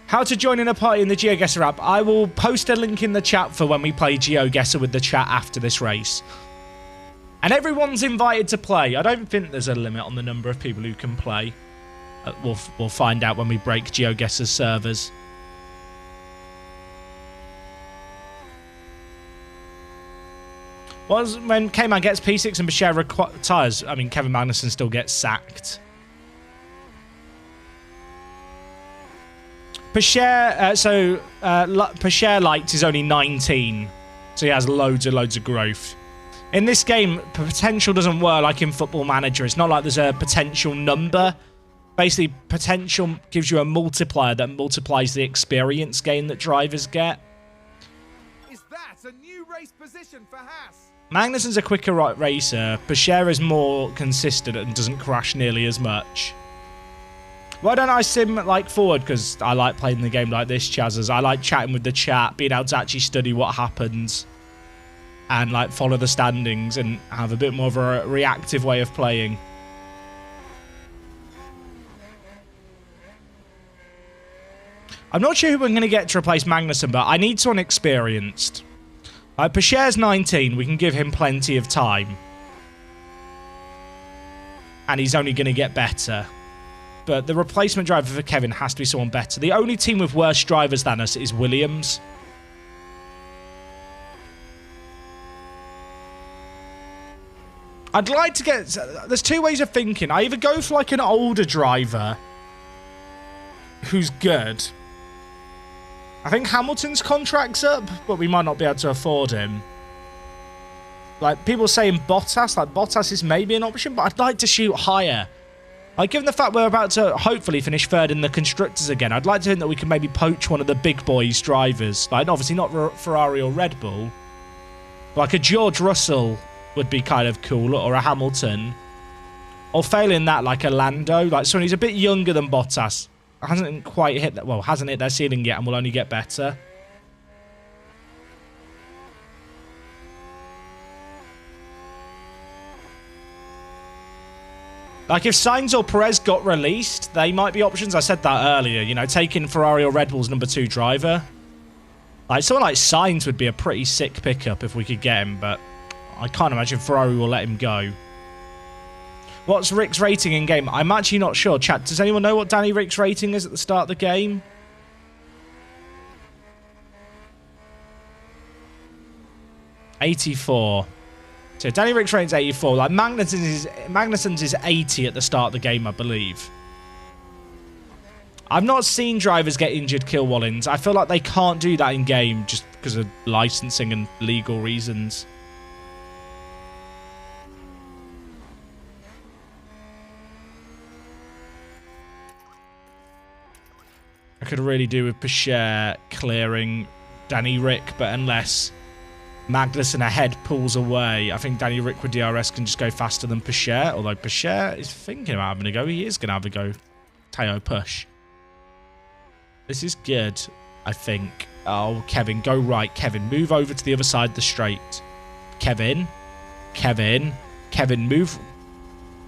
How to join in a party in the GeoGuessr app. I will post a link in the chat for when we play GeoGuessr with the chat after this race. And everyone's invited to play. I don't think there's a limit on the number of people who can play. We'll find out when we break GeoGuessr's servers. When K-Man gets P6 and Pescher retires, I mean, Kevin Magnussen still gets sacked. Pescher, Pescher Light is only 19, so he has loads of growth. In this game, potential doesn't work like in Football Manager. It's not like there's a potential number. Basically, potential gives you a multiplier that multiplies the experience gain that drivers get. Is that a new race position for Haas? Magnussen's a quicker racer. Pescher is more consistent and doesn't crash nearly as much. Why don't I sim like forward? Because I like playing the game like this, Chazzers. I like chatting with the chat, being able to actually study what happens and like follow the standings and have a bit more of a reactive way of playing. I'm not sure who we're going to get to replace Magnussen, but I need someone experienced. Pescher's 19. We can give him plenty of time. And he's only going to get better. But the replacement driver for Kevin has to be someone better. The only team with worse drivers than us is Williams. I'd like to get... There's two ways of thinking. I either go for like an older driver who's good. I think Hamilton's contract's up, but we might not be able to afford him. Like, people saying Bottas. Like, Bottas is maybe an option, but I'd like to shoot higher. Like, given the fact we're about to hopefully finish third in the Constructors again, I'd like to think that we can maybe poach one of the big boys' drivers. Like, obviously not Ferrari or Red Bull. Like, a George Russell would be kind of cool, or a Hamilton. Or failing that, like a Lando. Like, someone who's a bit younger than Bottas. Hasn't quite hit that. Well, hasn't hit their ceiling yet and will only get better. Like, if Sainz or Perez got released, they might be options. I said that earlier. You know, taking Ferrari or Red Bull's number 2 driver. Like, someone like Sainz would be a pretty sick pickup if we could get him, but I can't imagine Ferrari will let him go. What's Rick's rating in game? I'm actually not sure. Chat, does anyone know what Danny Rick's rating is at the start of the game? $84. So Danny Rick's rating's 84. Like, Magnussen's is 80 at the start of the game, I believe. I've not seen drivers get injured kill Wallins. I feel like they can't do that in game just because of licensing and legal reasons. I could really do with Pescher clearing Danny Rick, but unless Magnussen ahead pulls away, I think Danny Rick with DRS can just go faster than Pescher, although Pescher is thinking about having a go. He is going to have a go. Teo push. This is good, I think. Oh, Kevin, go right. Kevin, move over to the other side of the straight. Kevin, move.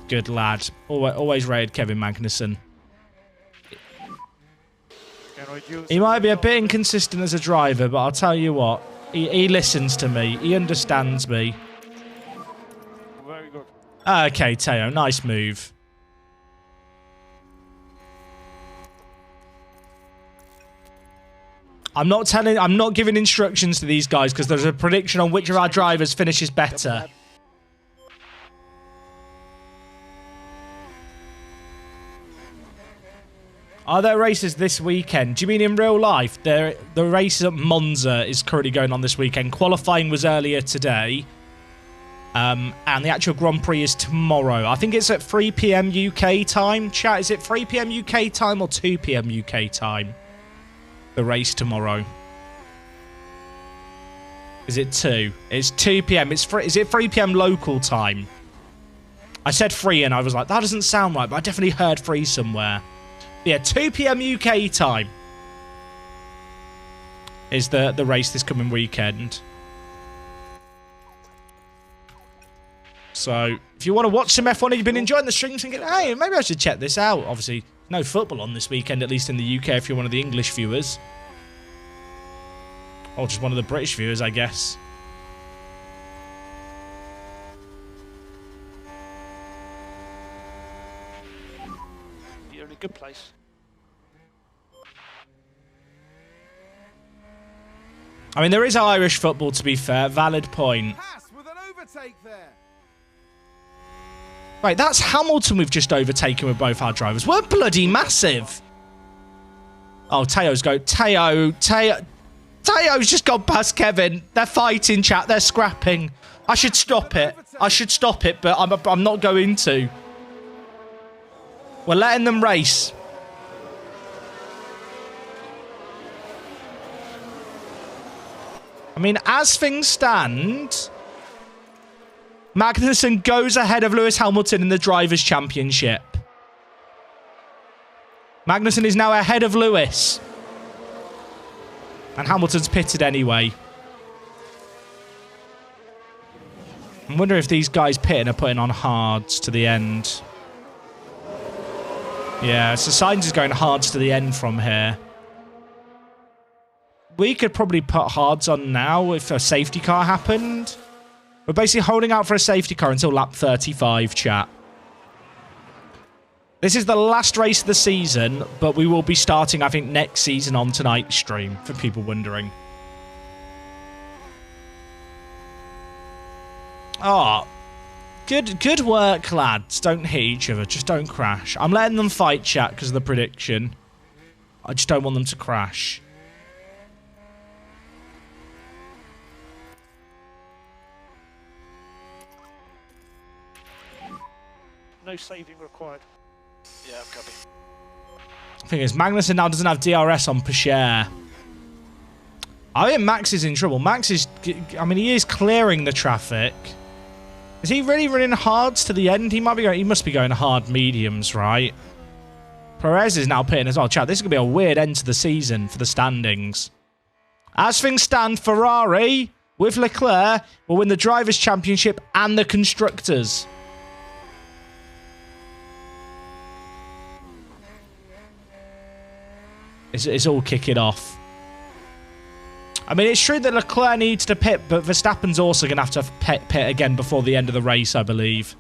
Good lad. Always rated Kevin Magnussen. He might be a bit inconsistent as a driver, but I'll tell you what. He listens to me. He understands me. Very good. Okay, Teo, nice move. I'm not giving instructions to these guys because there's a prediction on which of our drivers finishes better. Are there races this weekend? Do you mean in real life? The race at Monza is currently going on this weekend. Qualifying was earlier today. And the actual Grand Prix is tomorrow. I think it's at 3 p.m. UK time. Chat, is it 3 p.m. UK time or 2 p.m. UK time? The race tomorrow. Is it 2? It's 2 p.m. Is it 3 p.m. local time? I said 3 and I was like, that doesn't sound right, but I definitely heard 3 somewhere. Yeah, 2 p.m. UK time is the race this coming weekend. So, if you want to watch some F1 and you've been enjoying the stream, thinking, hey, maybe I should check this out. Obviously, no football on this weekend, at least in the UK, if you're one of the English viewers. Or just one of the British viewers, I guess. You're in a good place. I mean, there is Irish football, to be fair. Valid point. Haas with an overtake there. Right, that's Hamilton we've just overtaken with both our drivers. We're bloody massive. Oh, Teo's just gone past Kevin. They're fighting, chat. They're scrapping. I should stop it. I should stop it, but I'm not going to. We're letting them race. I mean, as things stand, Magnussen goes ahead of Lewis Hamilton in the Drivers' Championship. Magnussen is now ahead of Lewis. And Hamilton's pitted anyway. I wonder if these guys pitting are putting on hards to the end. Yeah, so Sainz is going hards to the end from here. We could probably put hards on now if a safety car happened. We're basically holding out for a safety car until lap 35, chat. This is the last race of the season, but we will be starting, I think, next season on tonight's stream, for people wondering. Oh, good work, lads. Don't hit each other. Just don't crash. I'm letting them fight, chat, because of the prediction. I just don't want them to crash. No saving required. Yeah, copy. The thing is, Magnussen now doesn't have DRS on Pashare. I think Max is in trouble. Max is... I mean, he is clearing the traffic. Is he really running hards to the end? He must be going hard mediums, right? Perez is now pitting as well. Chat, this is going to be a weird end to the season for the standings. As things stand, Ferrari, with Leclerc, will win the Drivers' Championship and the Constructors. It's all kicking off. I mean, it's true that Leclerc needs to pit, but Verstappen's also going to have to pit again before the end of the race, I believe.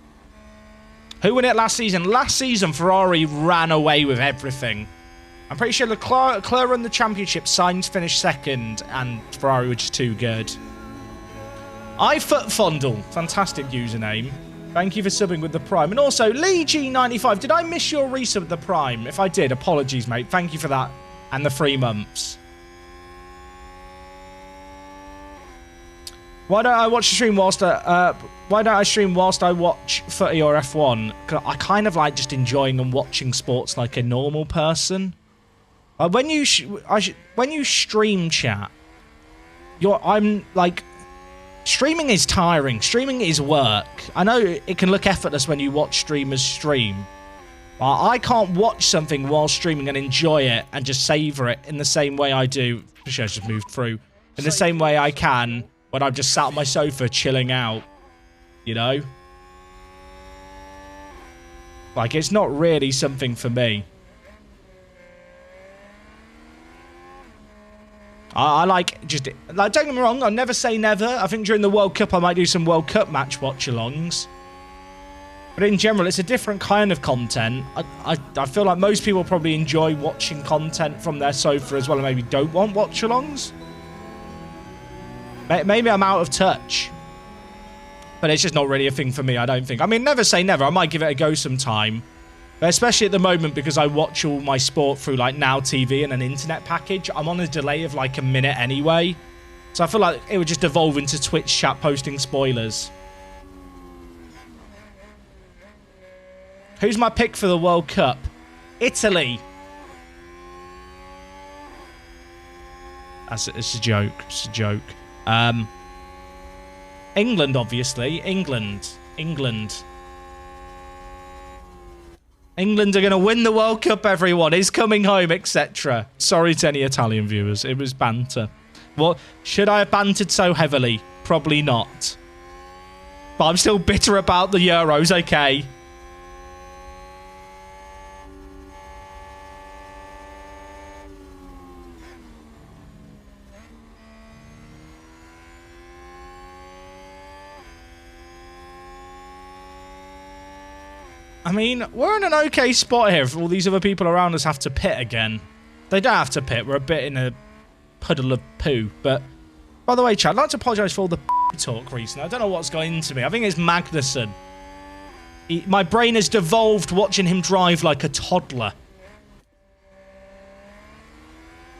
Who won it last season? Last season, Ferrari ran away with everything. I'm pretty sure Leclerc won the championship, Sainz finished second, and Ferrari were just too good. iFootFondle, fantastic username. Thank you for subbing with the Prime. And also, Lee G95, did I miss your resub with the Prime? If I did, apologies, mate. Thank you for that. And the 3 months. Why don't I watch the stream whilst I watch footy or F1? 'Cause I kind of like just enjoying and watching sports like a normal person. When you stream, chat, I'm like, streaming is tiring. Streaming is work. I know it can look effortless when you watch streamers stream. I can't watch something while streaming and enjoy it and just savor it in the same way I do. I just moved through. In the same way I can when I'm just sat on my sofa chilling out. You know? Like, it's not really something for me. I like, just, like, don't get me wrong, I'll never say never. I think during the World Cup I might do some World Cup match watch-alongs. But in general, it's a different kind of content. I feel like most people probably enjoy watching content from their sofa as well and maybe don't want watch-alongs. Maybe I'm out of touch. But it's just not really a thing for me, I don't think. I mean, never say never. I might give it a go sometime. But especially at the moment, because I watch all my sport through, like, Now TV and an internet package. I'm on a delay of, like, a minute anyway. So I feel like it would just evolve into Twitch chat posting spoilers. Who's my pick for the World Cup? Italy. It's a joke. It's a joke. England, obviously. England. England are going to win the World Cup, everyone. Is coming home, etc. Sorry to any Italian viewers. It was banter. Well, should I have bantered so heavily? Probably not. But I'm still bitter about the Euros, okay? I mean, we're in an okay spot here if all these other people around us have to pit again. They don't have to pit. We're a bit in a puddle of poo. But, by the way, Chad, I'd like to apologise for all the talk recently. I don't know what's going into me. I think it's Magnussen. My brain has devolved watching him drive like a toddler.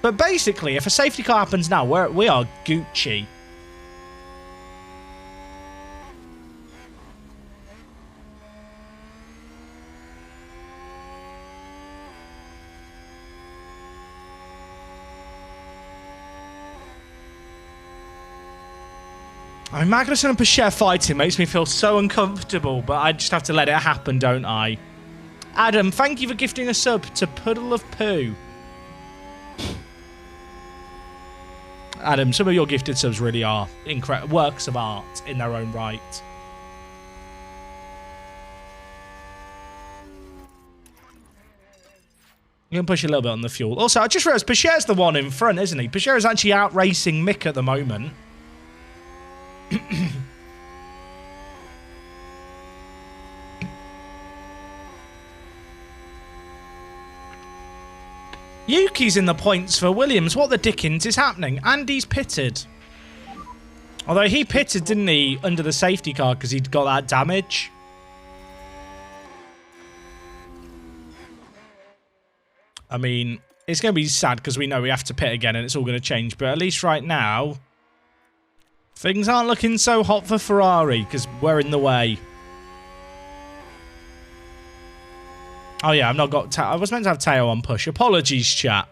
But basically, if a safety car happens now, we are Gucci. I mean, Magnussen and Pacher fighting makes me feel so uncomfortable, but I just have to let it happen, don't I? Adam, thank you for gifting a sub to Puddle of Poo. Adam, some of your gifted subs really are incredible works of art in their own right. You can push a little bit on the fuel. Also, I just realised Pacher's the one in front, isn't he? Pacher is actually out racing Mick at the moment. Yuki's in the points for Williams. What the dickens is happening? Andy's pitted. Although he pitted, didn't he, under the safety car because he'd got that damage. I mean, it's going to be sad because we know we have to pit again and it's all going to change. But at least right now, things aren't looking so hot for Ferrari because we're in the way. Oh yeah, I've not got... I was meant to have Teo on push. Apologies, chat.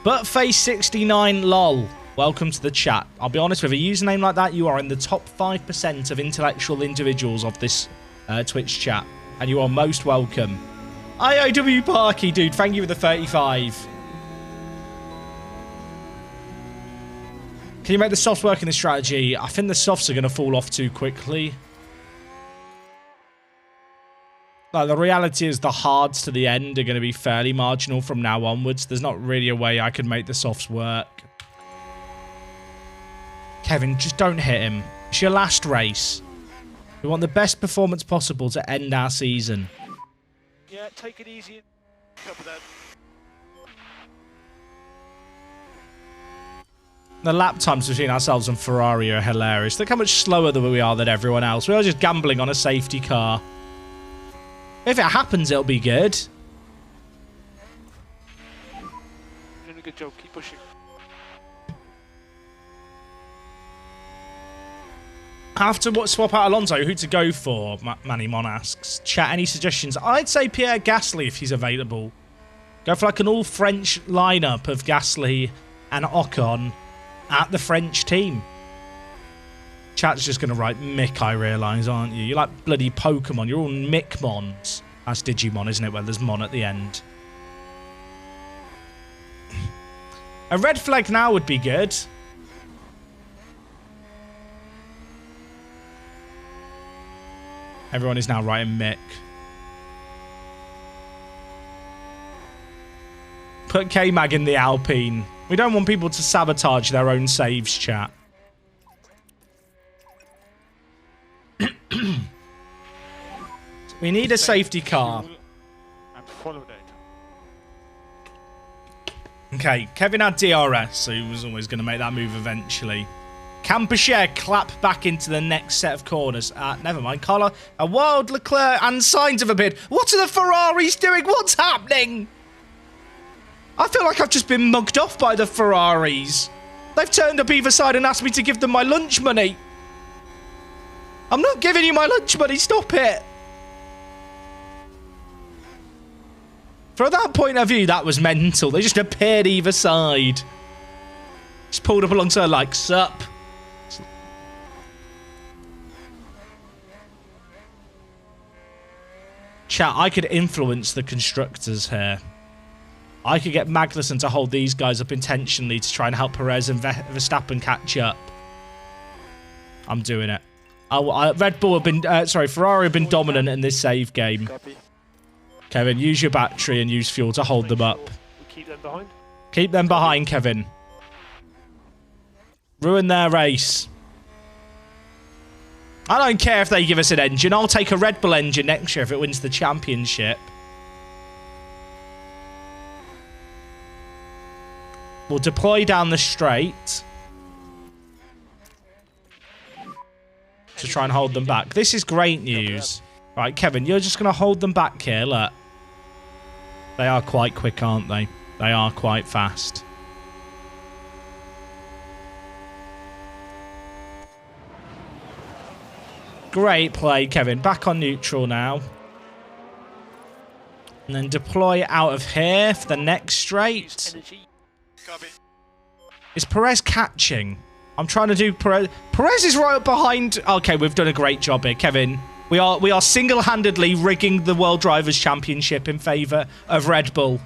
Buttface69 lol. Welcome to the chat. I'll be honest with a username like that, you are in the top 5% of intellectual individuals of this Twitch chat. And you are most welcome. IOW Parky, dude, thank you for the 35. Can you make the softs work in this strategy? I think the softs are going to fall off too quickly. Like, the reality is the hards to the end are going to be fairly marginal from now onwards. There's not really a way I can make the softs work. Kevin, just don't hit him. It's your last race. We want the best performance possible to end our season. Yeah, take it easy. Cover that. The lap times between ourselves and Ferrari are hilarious. Look how much slower than we are than everyone else. We are just gambling on a safety car. If it happens, it'll be good. Doing a good job. Keep pushing. I have to swap out Alonso. Who to go for? Manny Mon asks. Chat, any suggestions? I'd say Pierre Gasly if he's available. Go for like an all-French lineup of Gasly and Ocon at the French team. Chat's just going to write Mick, I realise, aren't you? You're like bloody Pokemon. You're all Mickmons. That's Digimon, isn't it? Where there's Mon at the end. A red flag now would be good. Everyone is now writing Mick. Put K-Mag in the Alpine. We don't want people to sabotage their own saves, chat. We need a safety car. And follow that. Okay, Kevin had DRS, so he was always going to make that move eventually. Can Pacher clap back into the next set of corners? Never mind, Carla. A wild Leclerc and signs of a bid. What are the Ferraris doing? What's happening? I feel like I've just been mugged off by the Ferraris. They've turned up either side and asked me to give them my lunch money. I'm not giving you my lunch money. Stop it. From that point of view, that was mental. They just appeared either side. Just pulled up alongside like, sup. Chat, I could influence the constructors here. I could get Magnussen to hold these guys up intentionally to try and help Perez and Verstappen catch up. I'm doing it. Red Bull have been, Ferrari have been dominant in this save game. Copy. Kevin, use your battery and use fuel to hold them up. We keep them behind. Keep them behind, Kevin. Ruin their race. I don't care if they give us an engine. I'll take a Red Bull engine next year if it wins the championship. We'll deploy down the straight to try and hold them back. This is great news. Right, Kevin, you're just going to hold them back here. Look. They are quite quick, aren't they? They are quite fast. Great play, Kevin. Back on neutral now. And then deploy out of here for the next straight. Is Perez catching? I'm trying to do Perez. Perez is right up behind. Okay, we've done a great job here, Kevin. We are single-handedly rigging the World Drivers' Championship in favour of Red Bull.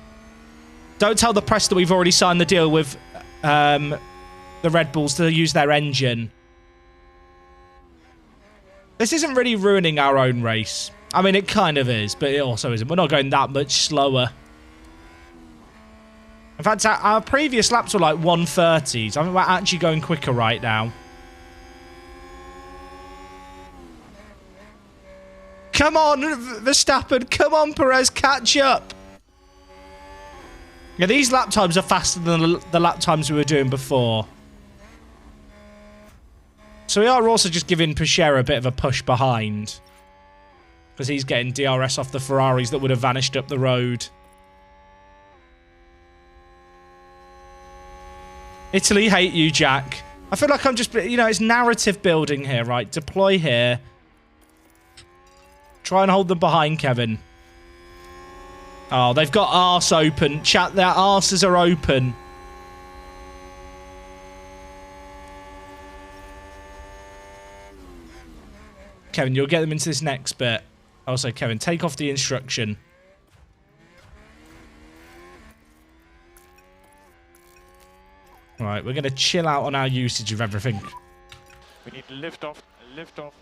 Don't tell the press that we've already signed the deal with the Red Bulls to use their engine. This isn't really ruining our own race. I mean, it kind of is, but it also isn't. We're not going that much slower. In fact, our previous laps were like 130s. I mean, we're actually going quicker right now. Come on, Verstappen. Come on, Perez. Catch up. Yeah, these lap times are faster than the lap times we were doing before. So we are also just giving Pichera a bit of a push behind. Because he's getting DRS off the Ferraris that would have vanished up the road. Italy hate you, Jack. I feel like I'm just, you know, it's narrative building here, right? Deploy here. Try and hold them behind, Kevin. Oh, they've got arse open. Chat, their arses are open. Kevin, you'll get them into this next bit. Also, Kevin, take off the instruction. Right, we're going to chill out on our usage of everything. We need to lift off. Lift off.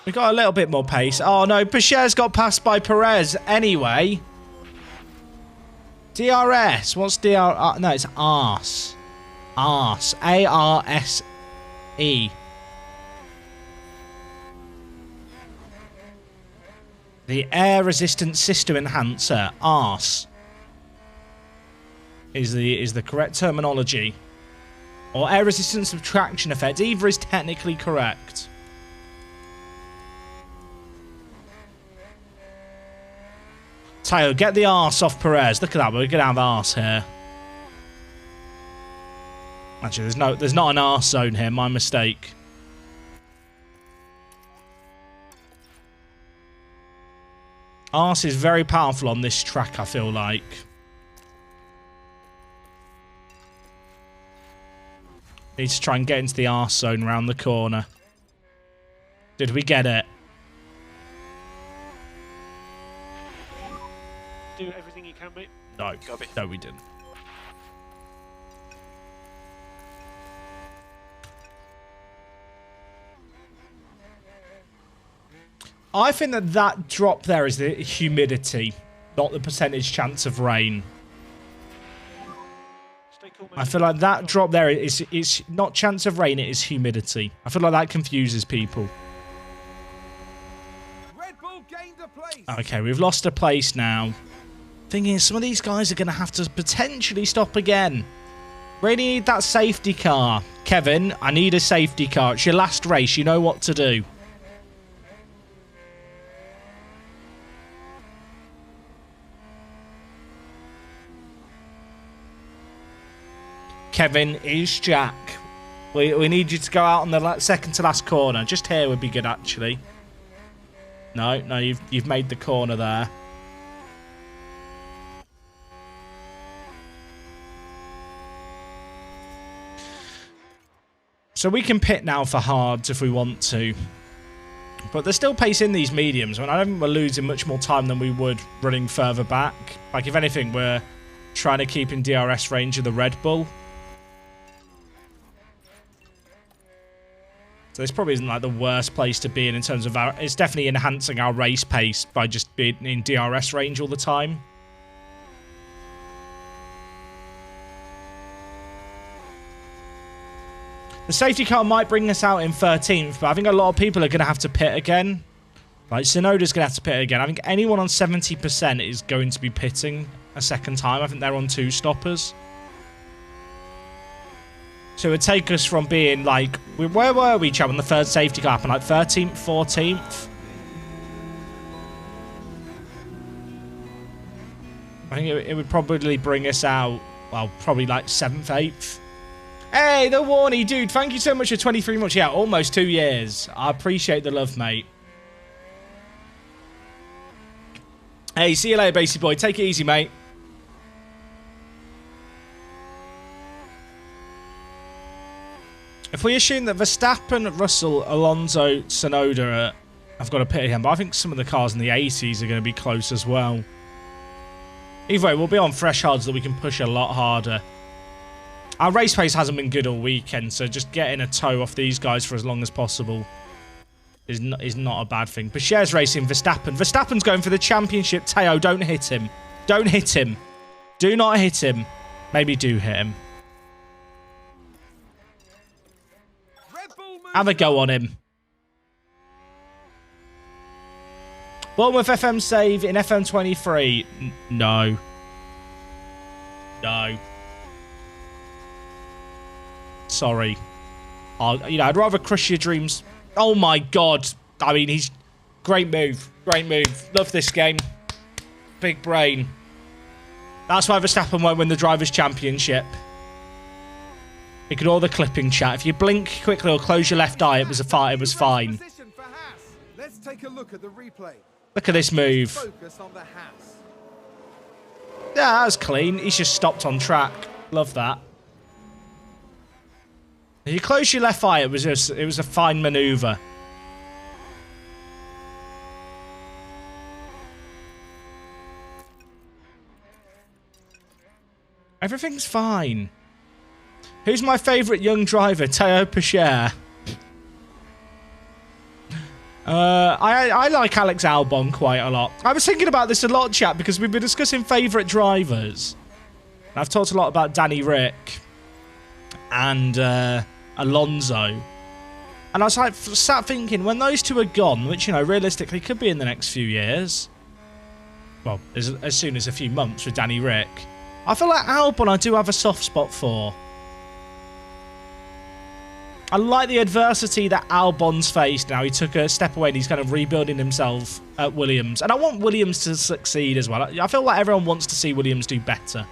We got a little bit more pace. Oh, no. Pichera's got passed by Perez anyway. DRS. What's DRS? No, it's arse. Arse. A-R-S-E. The Air Resistance System Enhancer. Arse. Is the correct terminology. Or Air Resistance Subtraction Effect. Either is technically correct. Tayo, get the arse off Perez. Look at that, we're going to have arse here. Actually, there's not an arse zone here. My mistake. Arse is very powerful on this track, I feel like. Need to try and get into the arse zone around the corner. Did we get it? Do everything you can, mate. No. No, we didn't. I think that drop there is the humidity, not the percentage chance of rain. Stay cool, mate. I feel like that drop there is not chance of rain, it is humidity. I feel like that confuses people. Red Bull gained a place. Okay, we've lost a place now. Thing is, some of these guys are going to have to potentially stop again. Really need that safety car. Kevin, I need a safety car. It's your last race. You know what to do. Kevin is Jack. We need you to go out on the second to last corner. Just here would be good, actually. No, you've made the corner there. So we can pit now for hards if we want to. But they're still pacing these mediums. I mean, I don't think we're losing much more time than we would running further back. Like, if anything, we're trying to keep in DRS range of the Red Bull. So this probably isn't like the worst place to be in terms of our... It's definitely enhancing our race pace by just being in DRS range all the time. The safety car might bring us out in 13th, but I think a lot of people are going to have to pit again. Like, Tsunoda's going to have to pit again. I think anyone on 70% is going to be pitting a second time. I think they're on 2 stoppers. So it would take us from being, like... Where were we, chap, on the third safety car? On, like, 13th, 14th? I think it would probably bring us out, well, probably, like, 7th, 8th. Hey, the Warney, dude, thank you so much for 23 months. Yeah, almost 2 years. I appreciate the love, mate. Hey, see you later, Basey boy. Take it easy, mate. If we assume that Verstappen, Russell, Alonso, Tsunoda have got to pit him, but I think some of the cars in the 80s are going to be close as well. Either way, we'll be on fresh hards that we can push a lot harder. Our race pace hasn't been good all weekend, so just getting a toe off these guys for as long as possible is not a bad thing. Bashir's racing Verstappen. Verstappen's going for the championship. Teo, don't hit him. Don't hit him. Do not hit him. Maybe do hit him. Have a go on him. Bournemouth FM save in FM23. No. No. Sorry. I'd rather crush your dreams. Oh my god. I mean, he's... Great move. Great move. Love this game. Big brain. That's why Verstappen won't win the Drivers' Championship. Ignore the clipping chat. If you blink quickly or close your left eye, it was fine. Let's take a look at the replay. Look at this move. Focus on the Haas. Yeah, that was clean. He's just stopped on track. Love that. If you close your left eye, it was a fine manoeuvre. Everything's fine. Who's my favourite young driver? Teo Pacher. I like Alex Albon quite a lot. I was thinking about this a lot, chat, because we've been discussing favourite drivers. And I've talked a lot about Danny Rick and Alonso. And I was like, sat thinking, when those two are gone, which, you know, realistically could be in the next few years. Well, as soon as a few months with Danny Rick. I feel like Albon I do have a soft spot for. I like the adversity that Albon's faced now. He took a step away and he's kind of rebuilding himself at Williams. And I want Williams to succeed as well. I feel like everyone wants to see Williams do better.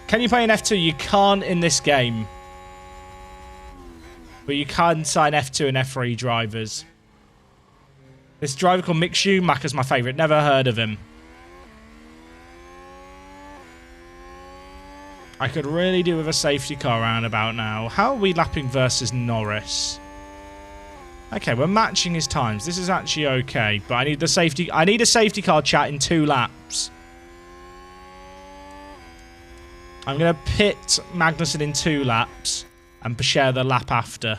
Can you play an F2? You can't in this game. But you can sign F2 and F3 drivers. This driver called Mick Schumacher's my favourite. Never heard of him. I could really do with a safety car roundabout now. How are we lapping versus Norris? Okay, we're matching his times. This is actually okay. But I need a safety car chat in 2 laps. I'm going to pit Magnussen in 2 laps. And share the lap after.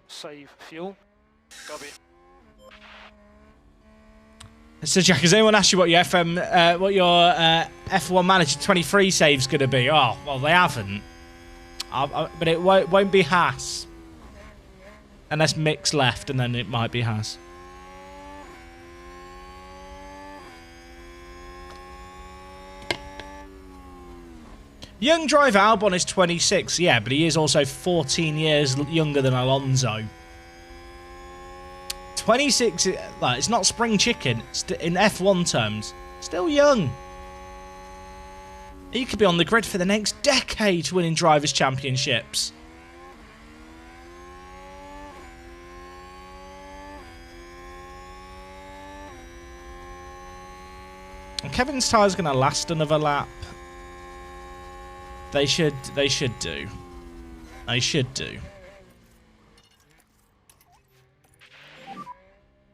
Save fuel. Copy. So Jack, has anyone asked you what your F1 Manager 23 save's going to be? Oh, well, they haven't. But it won't be Haas. Unless Mick's left, and then it might be Haas. Young driver Albon is 26, yeah, but he is also 14 years younger than Alonso. 26, like, it's not spring chicken. It's in F1 terms, still young. He could be on the grid for the next decade winning Drivers' Championships. And Kevin's tyre's going to last another lap. They should do. They should do.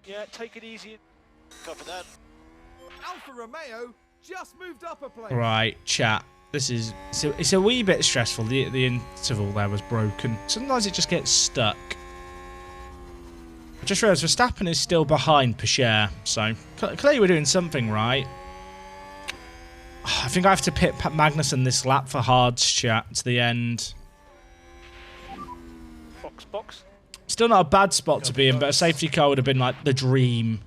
Yeah, take it easy. Cover that. Alfa Romeo just moved up a place. Right, chat. This is it's a wee bit stressful. The interval there was broken. Sometimes it just gets stuck. I just realised Verstappen is still behind Pichère, so clearly we're doing something right. I think I have to pit Magnussen this lap for hards, chat, to the end. Box. Still not a bad spot to be in, but a safety car would have been like the dream.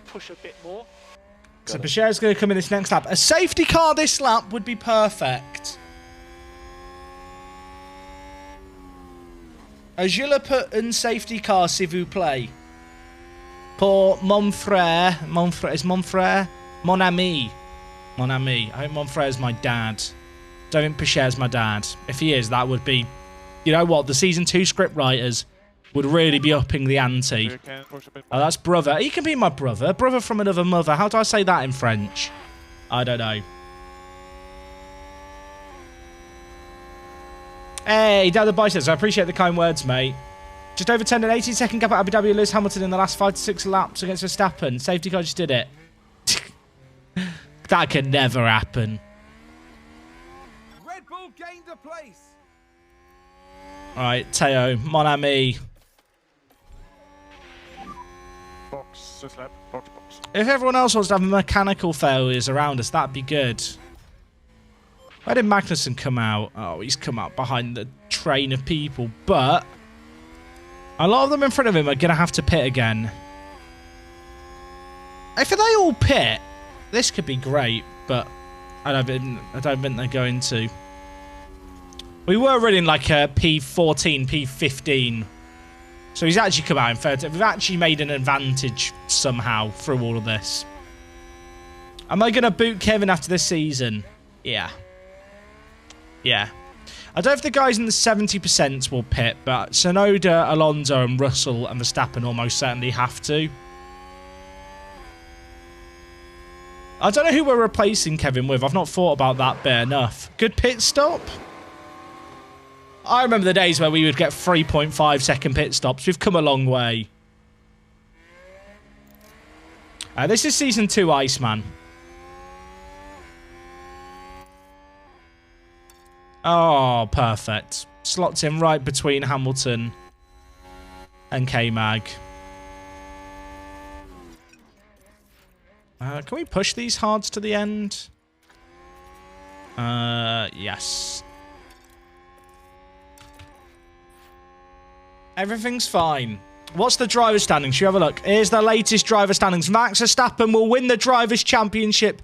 Push a bit more. So Pichere's going to come in this next lap. A safety car this lap would be perfect. Je le peux un safety car, s'il vous plaît. Pour mon frère. Is mon frère? Mon ami. Mon ami. I think mon frère is my dad. Don't think Pichere's my dad. If he is, that would be... You know what? The Season 2 script writers would really be upping the ante. Oh, that's brother. He can be my brother. Brother from another mother. How do I say that in French? I don't know. Hey, Dad the Biceps, I appreciate the kind words, mate. Just overturned an 18-second gap at Abu Dhabi. Lewis Hamilton in the last 5 to 6 laps against Verstappen. Safety car just did it. That could never happen. Red Bull gained a place. Alright, Teo, mon ami. Box. If everyone else wants to have mechanical failures around us, that'd be good. Where did Magnussen come out? Oh, he's come out behind the train of people, but a lot of them in front of him are going to have to pit again. If they all pit, this could be great, but I don't think they're going to. We were running like a P14, P15, so he's actually come out in third. We've actually made an advantage somehow through all of this. Am I going to boot Kevin after this season? Yeah. Yeah. I don't know if the guys in the 70% will pit, but Tsunoda, Alonso and Russell and Verstappen almost certainly have to. I don't know who we're replacing Kevin with. I've not thought about that bit enough. Good pit stop? I remember the days where we would get 3.5 second pit stops. We've come a long way. This is Season 2 Iceman. Oh, perfect. Slots in right between Hamilton and K-Mag. Can we push these hards to the end? Yes. Everything's fine. What's the driver's standings? Should we have a look? Here's the latest driver standings. Max Verstappen will win the Drivers' Championship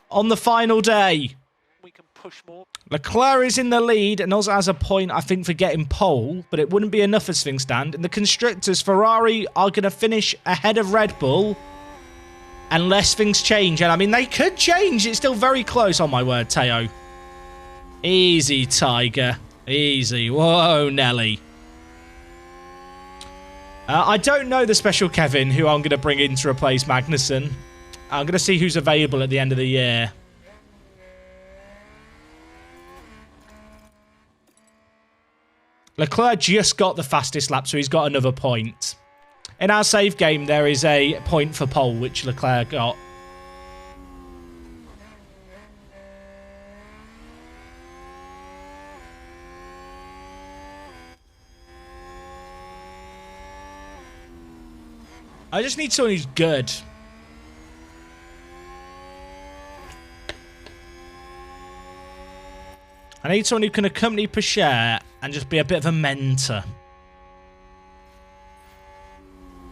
on the final day. We can push more. Leclerc is in the lead and also has a point, I think, for getting pole, but it wouldn't be enough as things stand. In the Constructors, Ferrari are going to finish ahead of Red Bull unless things change. And, I mean, they could change. It's still very close. Oh, my word, Teo. Easy, Tiger. Easy. Whoa, Nelly. I don't know the special Kevin who I'm going to bring in to replace Magnussen. I'm going to see who's available at the end of the year. Leclerc just got the fastest lap, so he's got another point. In our save game, there is a point for pole, which Leclerc got. I just need someone who's good. I need someone who can accompany Pichère and just be a bit of a mentor.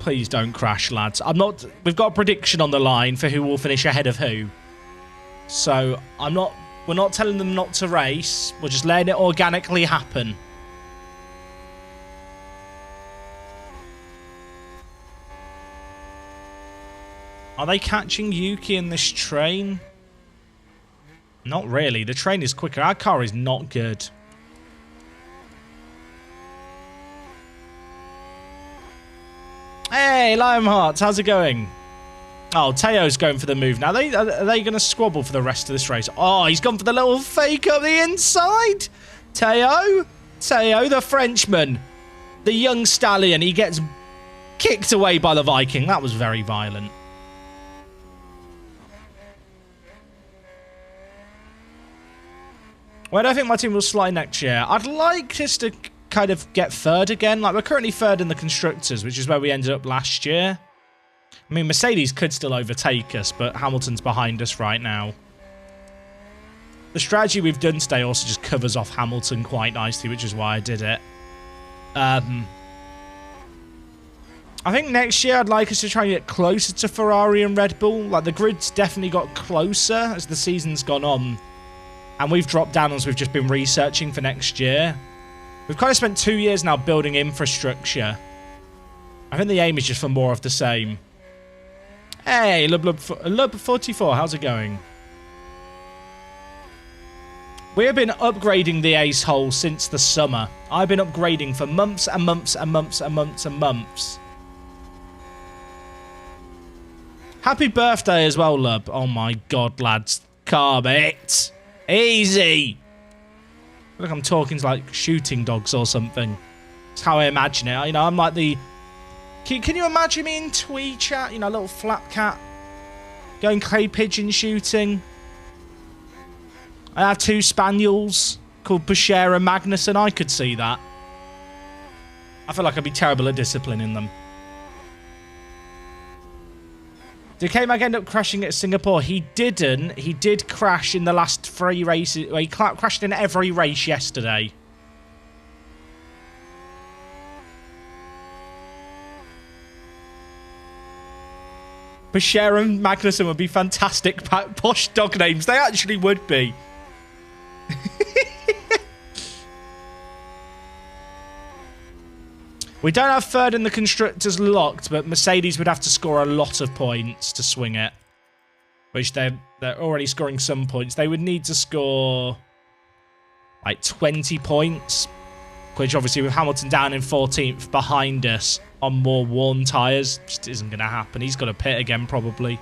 Please don't crash, lads. I'm not... We've got a prediction on the line for who will finish ahead of who. So, I'm not... We're not telling them not to race. We're just letting it organically happen. Are they catching Yuki in this train? Not really. The train is quicker. Our car is not good. Hey, Lionheart, how's it going? Oh, Teo's going for the move now. Are they going to squabble for the rest of this race? Oh, he's gone for the little fake up the inside. Teo, the Frenchman, the young stallion. He gets kicked away by the Viking. That was very violent. Where do I think my team will slide next year? I'd like us to kind of get third again. Like, we're currently third in the Constructors, which is where we ended up last year. I mean, Mercedes could still overtake us, but Hamilton's behind us right now. The strategy we've done today also just covers off Hamilton quite nicely, which is why I did it. I think next year I'd like us to try and get closer to Ferrari and Red Bull. Like, the grid's definitely got closer as the season's gone on. And we've dropped down as we've just been researching for next year. We've kind of spent 2 years now building infrastructure. I think the aim is just for more of the same. Hey, Lub44, how's it going? We have been upgrading the ace hole since the summer. I've been upgrading for months and months and months and months and months. Happy birthday as well, Lub. Oh my god, lads. Calm it. Easy. Look, I'm talking to like shooting dogs or something. That's how I imagine it. You know, I'm like the... Can you imagine me in Twee chat? You know, a little flap cat. Going clay pigeon shooting. I have 2 spaniels called Bashir and Magnus, and I could see that. I feel like I'd be terrible at disciplining them. Did K-Mag end up crashing at Singapore? He didn't. He did crash in the last 3 races. He crashed in every race yesterday. Bashir and Magnussen would be fantastic posh dog names. They actually would be. We don't have third in the Constructors locked, but Mercedes would have to score a lot of points to swing it. Which they're already scoring some points. They would need to score like 20 points. Which obviously with Hamilton down in 14th behind us on more worn tyres, just isn't going to happen. He's got to pit again probably.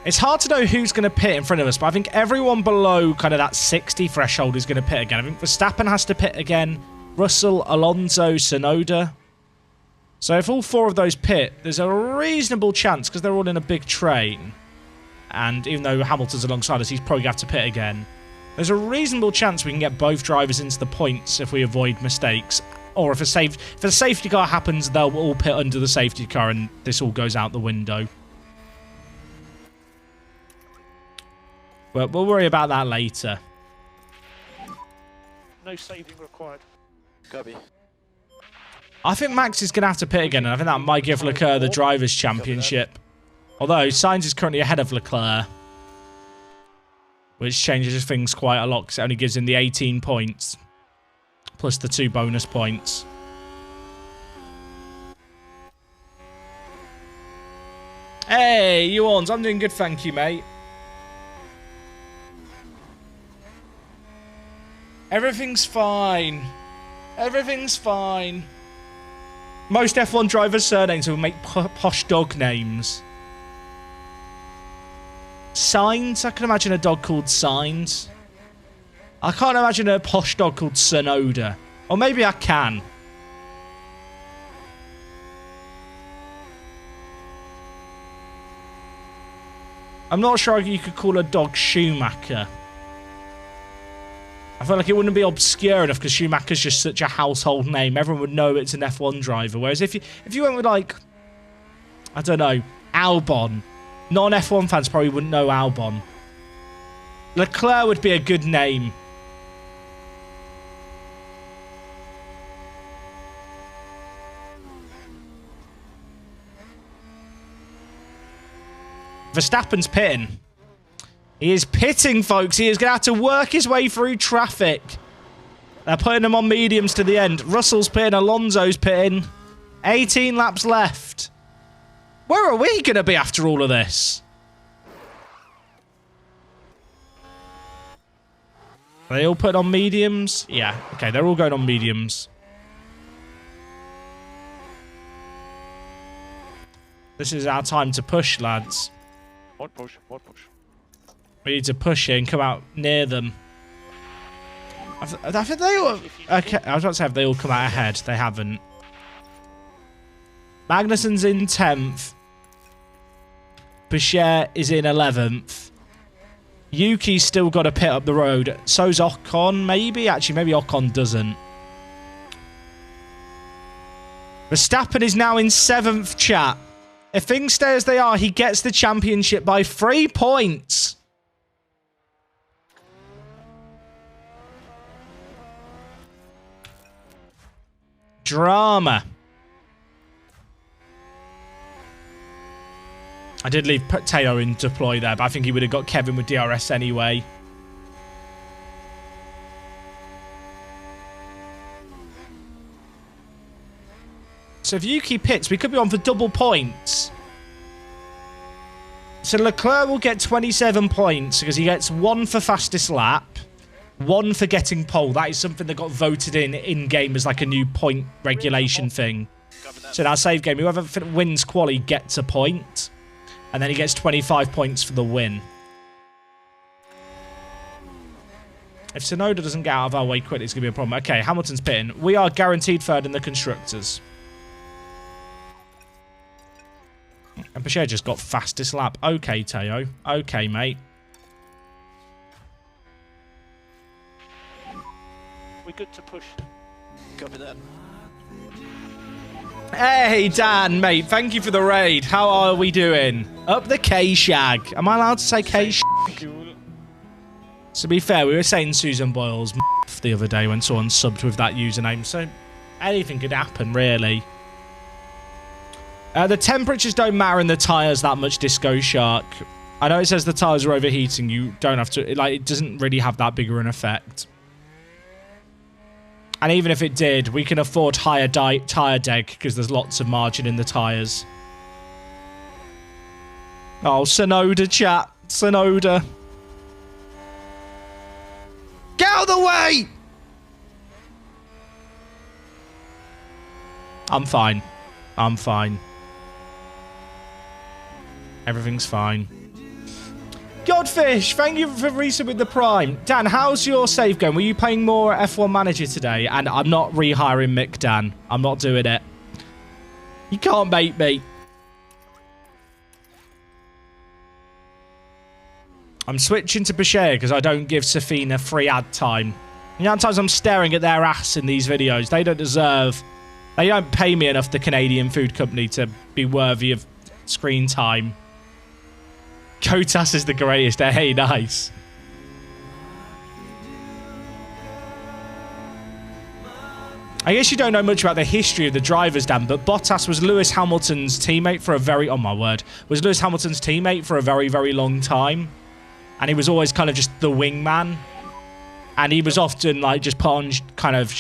It's hard to know who's going to pit in front of us, but I think everyone below kind of that 60 threshold is going to pit again. I think Verstappen has to pit again. Russell, Alonso, Tsunoda. So if all 4 of those pit, there's a reasonable chance, because they're all in a big train, and even though Hamilton's alongside us, he's probably going to have to pit again. There's a reasonable chance we can get both drivers into the points if we avoid mistakes. Or if a safety car happens, they'll all pit under the safety car, and this all goes out the window. But we'll worry about that later. No saving required. Copy. I think Max is going to have to pit again, and I think that might give Leclerc the Drivers' Championship. Although, Sainz is currently ahead of Leclerc. Which changes things quite a lot, because it only gives him the 18 points. Plus the 2 bonus points. Hey, Yuans, I'm doing good, thank you, mate. Everything's fine. Everything's fine. Most F1 drivers' surnames will make posh dog names. Signs? I can imagine a dog called Signs. I can't imagine a posh dog called Tsunoda. Or maybe I can. I'm not sure you could call a dog Schumacher. I feel like it wouldn't be obscure enough because Schumacher's just such a household name. Everyone would know it's an F1 driver. Whereas if you went with, like, I don't know, Albon, non-F1 fans probably wouldn't know Albon. Leclerc would be a good name. Verstappen's pitting. He is pitting, folks. He is going to have to work his way through traffic. They're putting him on mediums to the end. Russell's pitting. Alonso's pitting. 18 laps left. Where are we going to be after all of this? Are they all putting on mediums? Yeah. Okay, they're all going on mediums. This is our time to push, lads. More push, more push. We need to push in, come out near them. I think they all... Okay, I was about to say, have they all come out ahead? They haven't. Magnussen's in 10th. Bechet is in 11th. Yuki's still got to pit up the road. So's Ocon, maybe? Actually, maybe Ocon doesn't. Verstappen is now in 7th, chat. If things stay as they are, he gets the championship by 3 points. Drama. I did leave Teo in deploy there, but I think he would have got Kevin with DRS anyway. So if Yuki pits, we could be on for double points. So Leclerc will get 27 points because he gets 1 for fastest lap, 1 for getting pole. That is something that got voted in-game as like a new point regulation thing. So in our save game, whoever wins quali gets a point. And then he gets 25 points for the win. If Tsunoda doesn't get out of our way quickly, it's going to be a problem. Okay, Hamilton's pitting. We are guaranteed third in the Constructors. And Bechet just got fastest lap. Okay, Teo. Okay, mate. We're good to push. Copy that. Hey, Dan, mate. Thank you for the raid. How are we doing? Up the K-Shag. Am I allowed to say K-Shag? To be fair, we were saying Susan Boyle's the other day when someone subbed with that username. So anything could happen, really. The temperatures don't matter in the tyres that much, Disco Shark. I know it says the tyres are overheating. You don't have to... Like, it doesn't really have that bigger an effect. And even if it did, we can afford higher tyre deg because there's lots of margin in the tyres. Oh, Tsunoda, chat. Tsunoda. Get out of the way! I'm fine. I'm fine. Everything's fine. Godfish, thank you for resubmitting the Prime. Dan, how's your save going? Were you playing more F1 Manager today? And I'm not rehiring Mick, Dan. I'm not doing it. You can't bait me. I'm switching to Bechet because I don't give Safina free ad time. You know, sometimes I'm staring at their ass in these videos. They don't deserve... They don't pay me enough, the Canadian food company, to be worthy of screen time. Kotas is the greatest. Hey, nice. I guess you don't know much about the history of the drivers, Dan, but Bottas was Lewis Hamilton's teammate for a very... Oh, my word. Was Lewis Hamilton's teammate for a very, very long time. And he was always kind of just the wingman. And he was often, like, just put on kind of...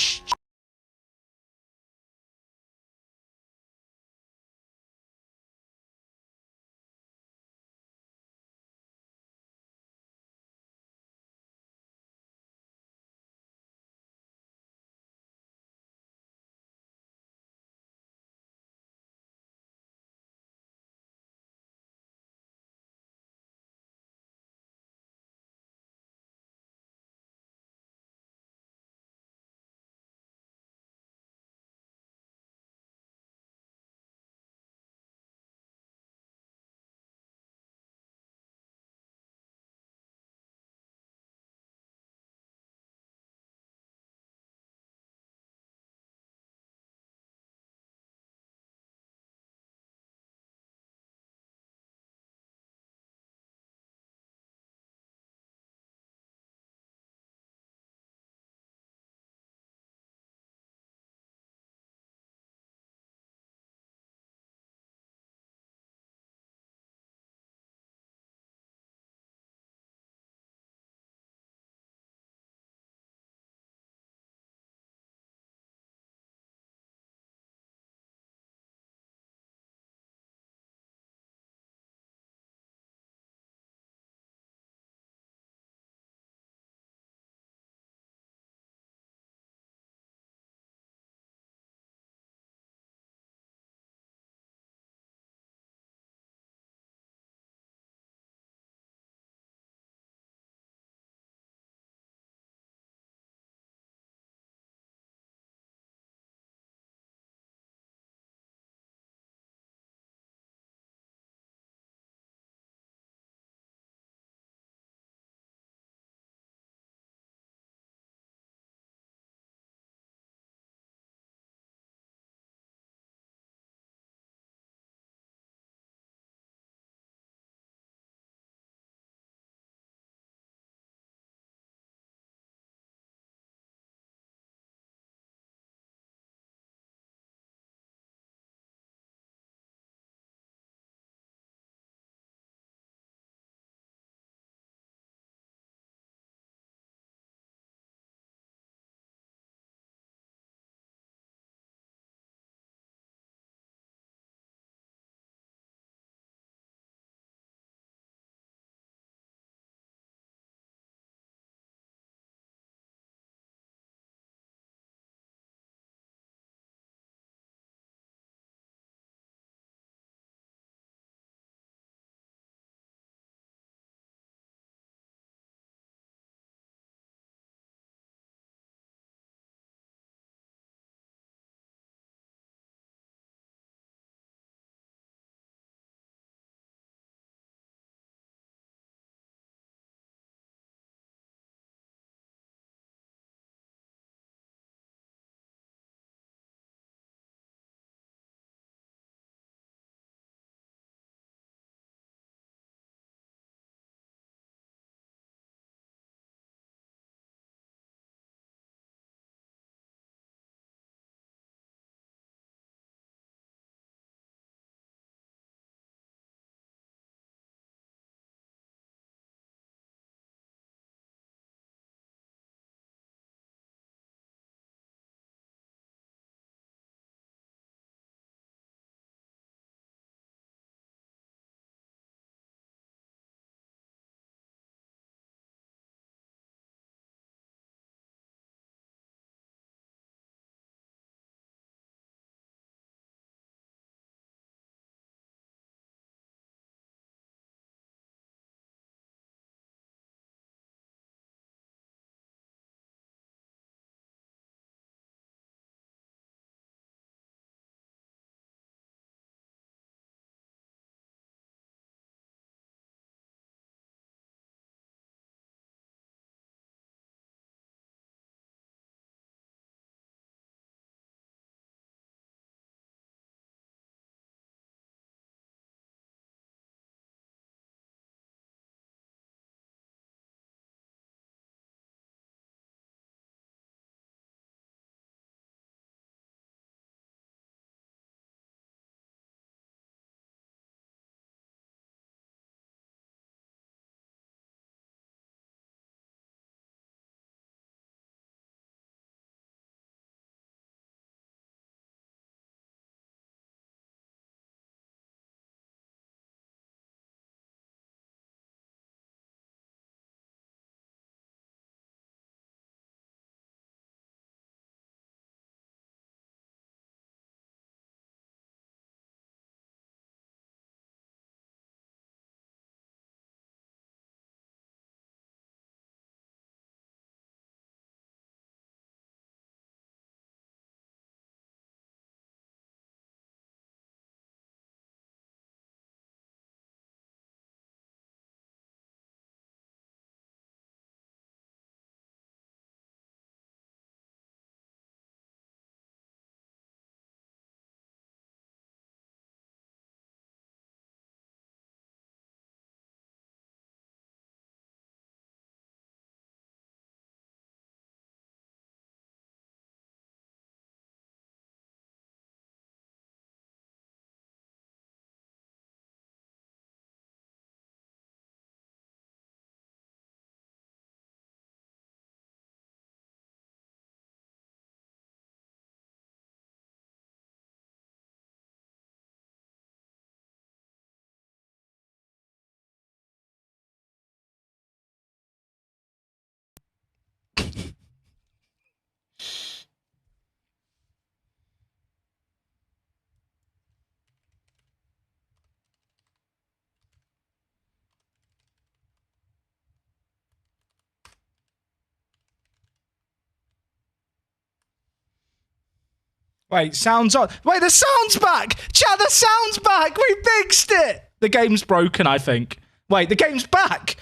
Wait, sound's on. Wait, the sound's back! Chat, the sound's back! We fixed it! The game's broken, I think. Wait, the game's back!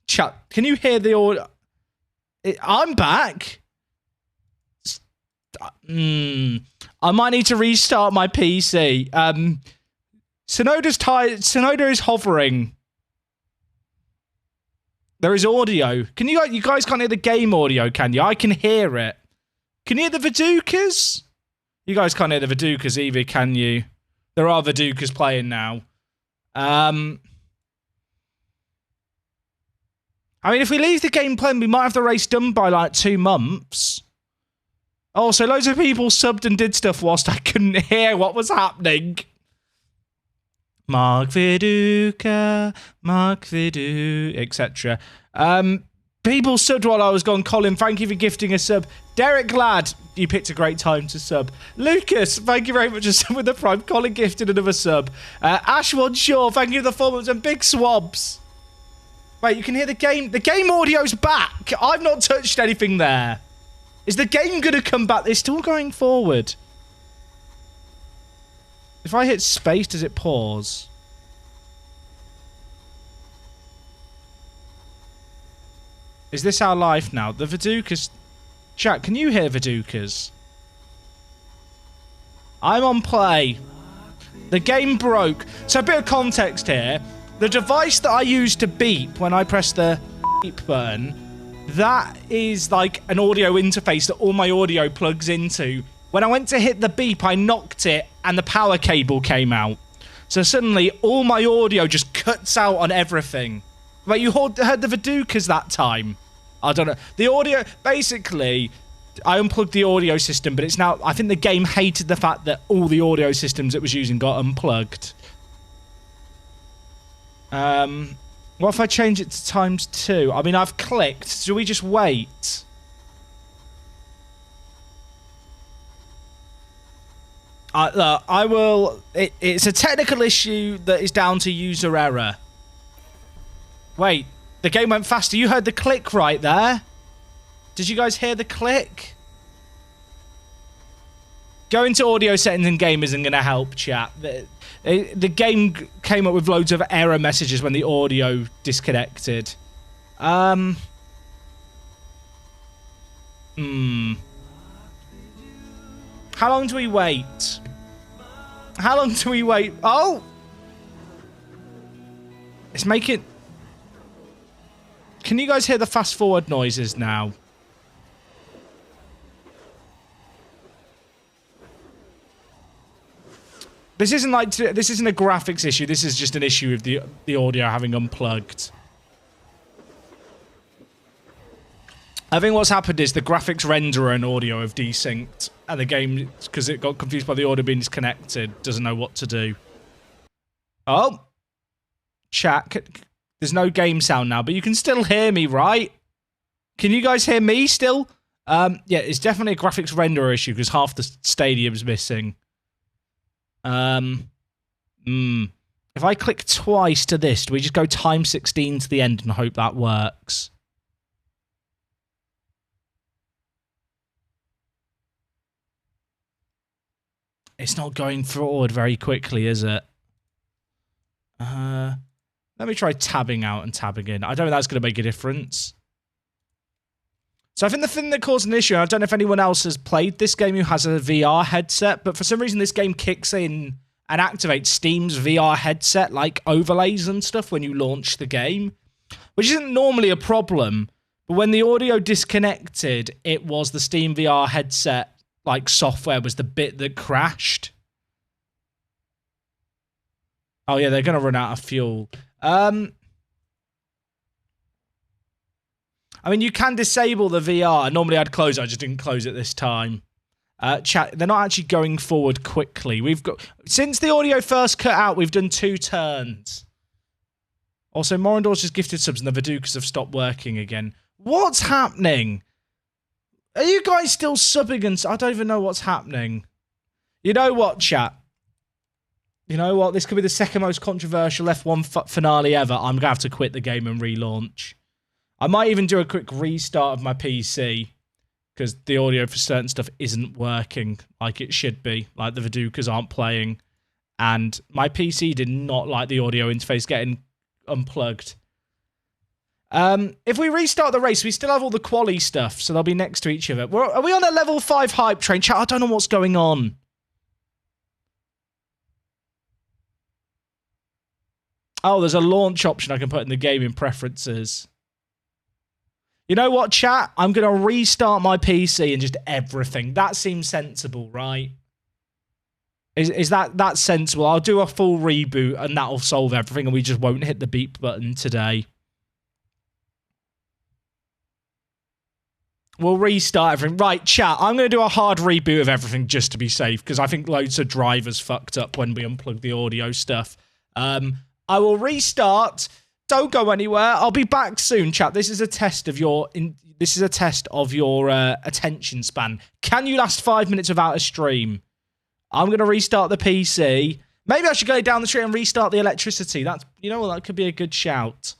Chat, can you hear the audio? I'm back. I might need to restart my PC. Sonoda is hovering. There is audio. Can you guys can't hear the game audio, can you? I can hear it. Can you hear the Vidukas? You guys can't hear the Vidukas either, can you? There are Vidukas playing now. I mean, if we leave the game playing, we might have the race done by like 2 months. Oh, so loads of people subbed and did stuff whilst I couldn't hear what was happening. Mark Viduka, etc. People subbed while I was gone. Colin, thank you for gifting a sub. Derek Ladd, you picked a great time to sub. Lucas, thank you very much for sub with the Prime. Colin gifted another sub. Ashwad Shaw, thank you for the formats and big swabs. Wait, you can hear the game. The game audio's back. I've not touched anything there. Is the game going to come back? It's still going forward. If I hit space, does it pause? Is this our life now? The Vidukas... Chat, can you hear Vidukas? I'm on play. The game broke. So a bit of context here. The device that I use to beep when I press the beep button, that is like an audio interface that all my audio plugs into. When I went to hit the beep, I knocked it and the power cable came out. So suddenly, all my audio just cuts out on everything. Wait, you heard the Vidukas that time? I don't know. The audio... Basically, I unplugged the audio system, but it's now... I think the game hated the fact that all the audio systems it was using got unplugged. What if I change it to ×2? I mean, I've clicked. Do we just wait? Look, I will... It's a technical issue that is down to user error. Wait, the game went faster. You heard the click right there. Did you guys hear the click? Going to audio settings in game isn't going to help, chat. The game came up with loads of error messages when the audio disconnected. How long do we wait? How long do we wait? Oh! It's making... Can you guys hear the fast forward noises now? This isn't like... This isn't a graphics issue. This is just an issue of the audio having unplugged. I think what's happened is the graphics renderer and audio have desynced, and the game, because it got confused by the audio being disconnected, doesn't know what to do. Oh. Chat. There's no game sound now, but you can still hear me, right? Can you guys hear me still? Yeah, it's definitely a graphics renderer issue, because half the stadium's missing. If I click twice to this, do we just go ×16 to the end and hope that works? It's not going forward very quickly, is it? Let me try tabbing out and tabbing in. I don't think that's going to make a difference. So I think the thing that caused an issue, I don't know if anyone else has played this game who has a VR headset, but for some reason this game kicks in and activates Steam's VR headset, like overlays and stuff when you launch the game, which isn't normally a problem. But when the audio disconnected, it was the Steam VR headset like software was the bit that crashed. Oh yeah, they're gonna run out of fuel. I mean, you can disable the VR. Normally I'd close it, I just didn't close it this time. Chat, they're not actually going forward quickly. We've got... Since the audio first cut out, we've done 2 turns. Also, Morandor's just gifted subs and the Vidukas have stopped working again. What's happening? Are you guys still subbing and... I don't even know what's happening. You know what, chat? You know what? This could be the second most controversial F1 finale ever. I'm going to have to quit the game and relaunch. I might even do a quick restart of my PC. because the audio for certain stuff isn't working like it should be. Like the Vidukas aren't playing, and my PC did not like the audio interface getting unplugged. If we restart the race, we still have all the quali stuff, so they'll be next to each other. Are we on a level 5 hype train? Chat, I don't know what's going on. Oh, there's a launch option I can put in the gaming preferences. You know what, chat? I'm going to restart my PC and just everything. That seems sensible, right? Is that sensible? I'll do a full reboot and that'll solve everything and we just won't hit the beep button today. We'll restart everything. Right, chat, I'm going to do a hard reboot of everything just to be safe because I think loads of drivers fucked up when we unplugged the audio stuff. I will restart. Don't go anywhere. I'll be back soon, chat. This is a test of your attention span. Can you last 5 minutes without a stream? I'm going to restart the PC. Maybe I should go down the street and restart the electricity. That's, you know what, that could be a good shout.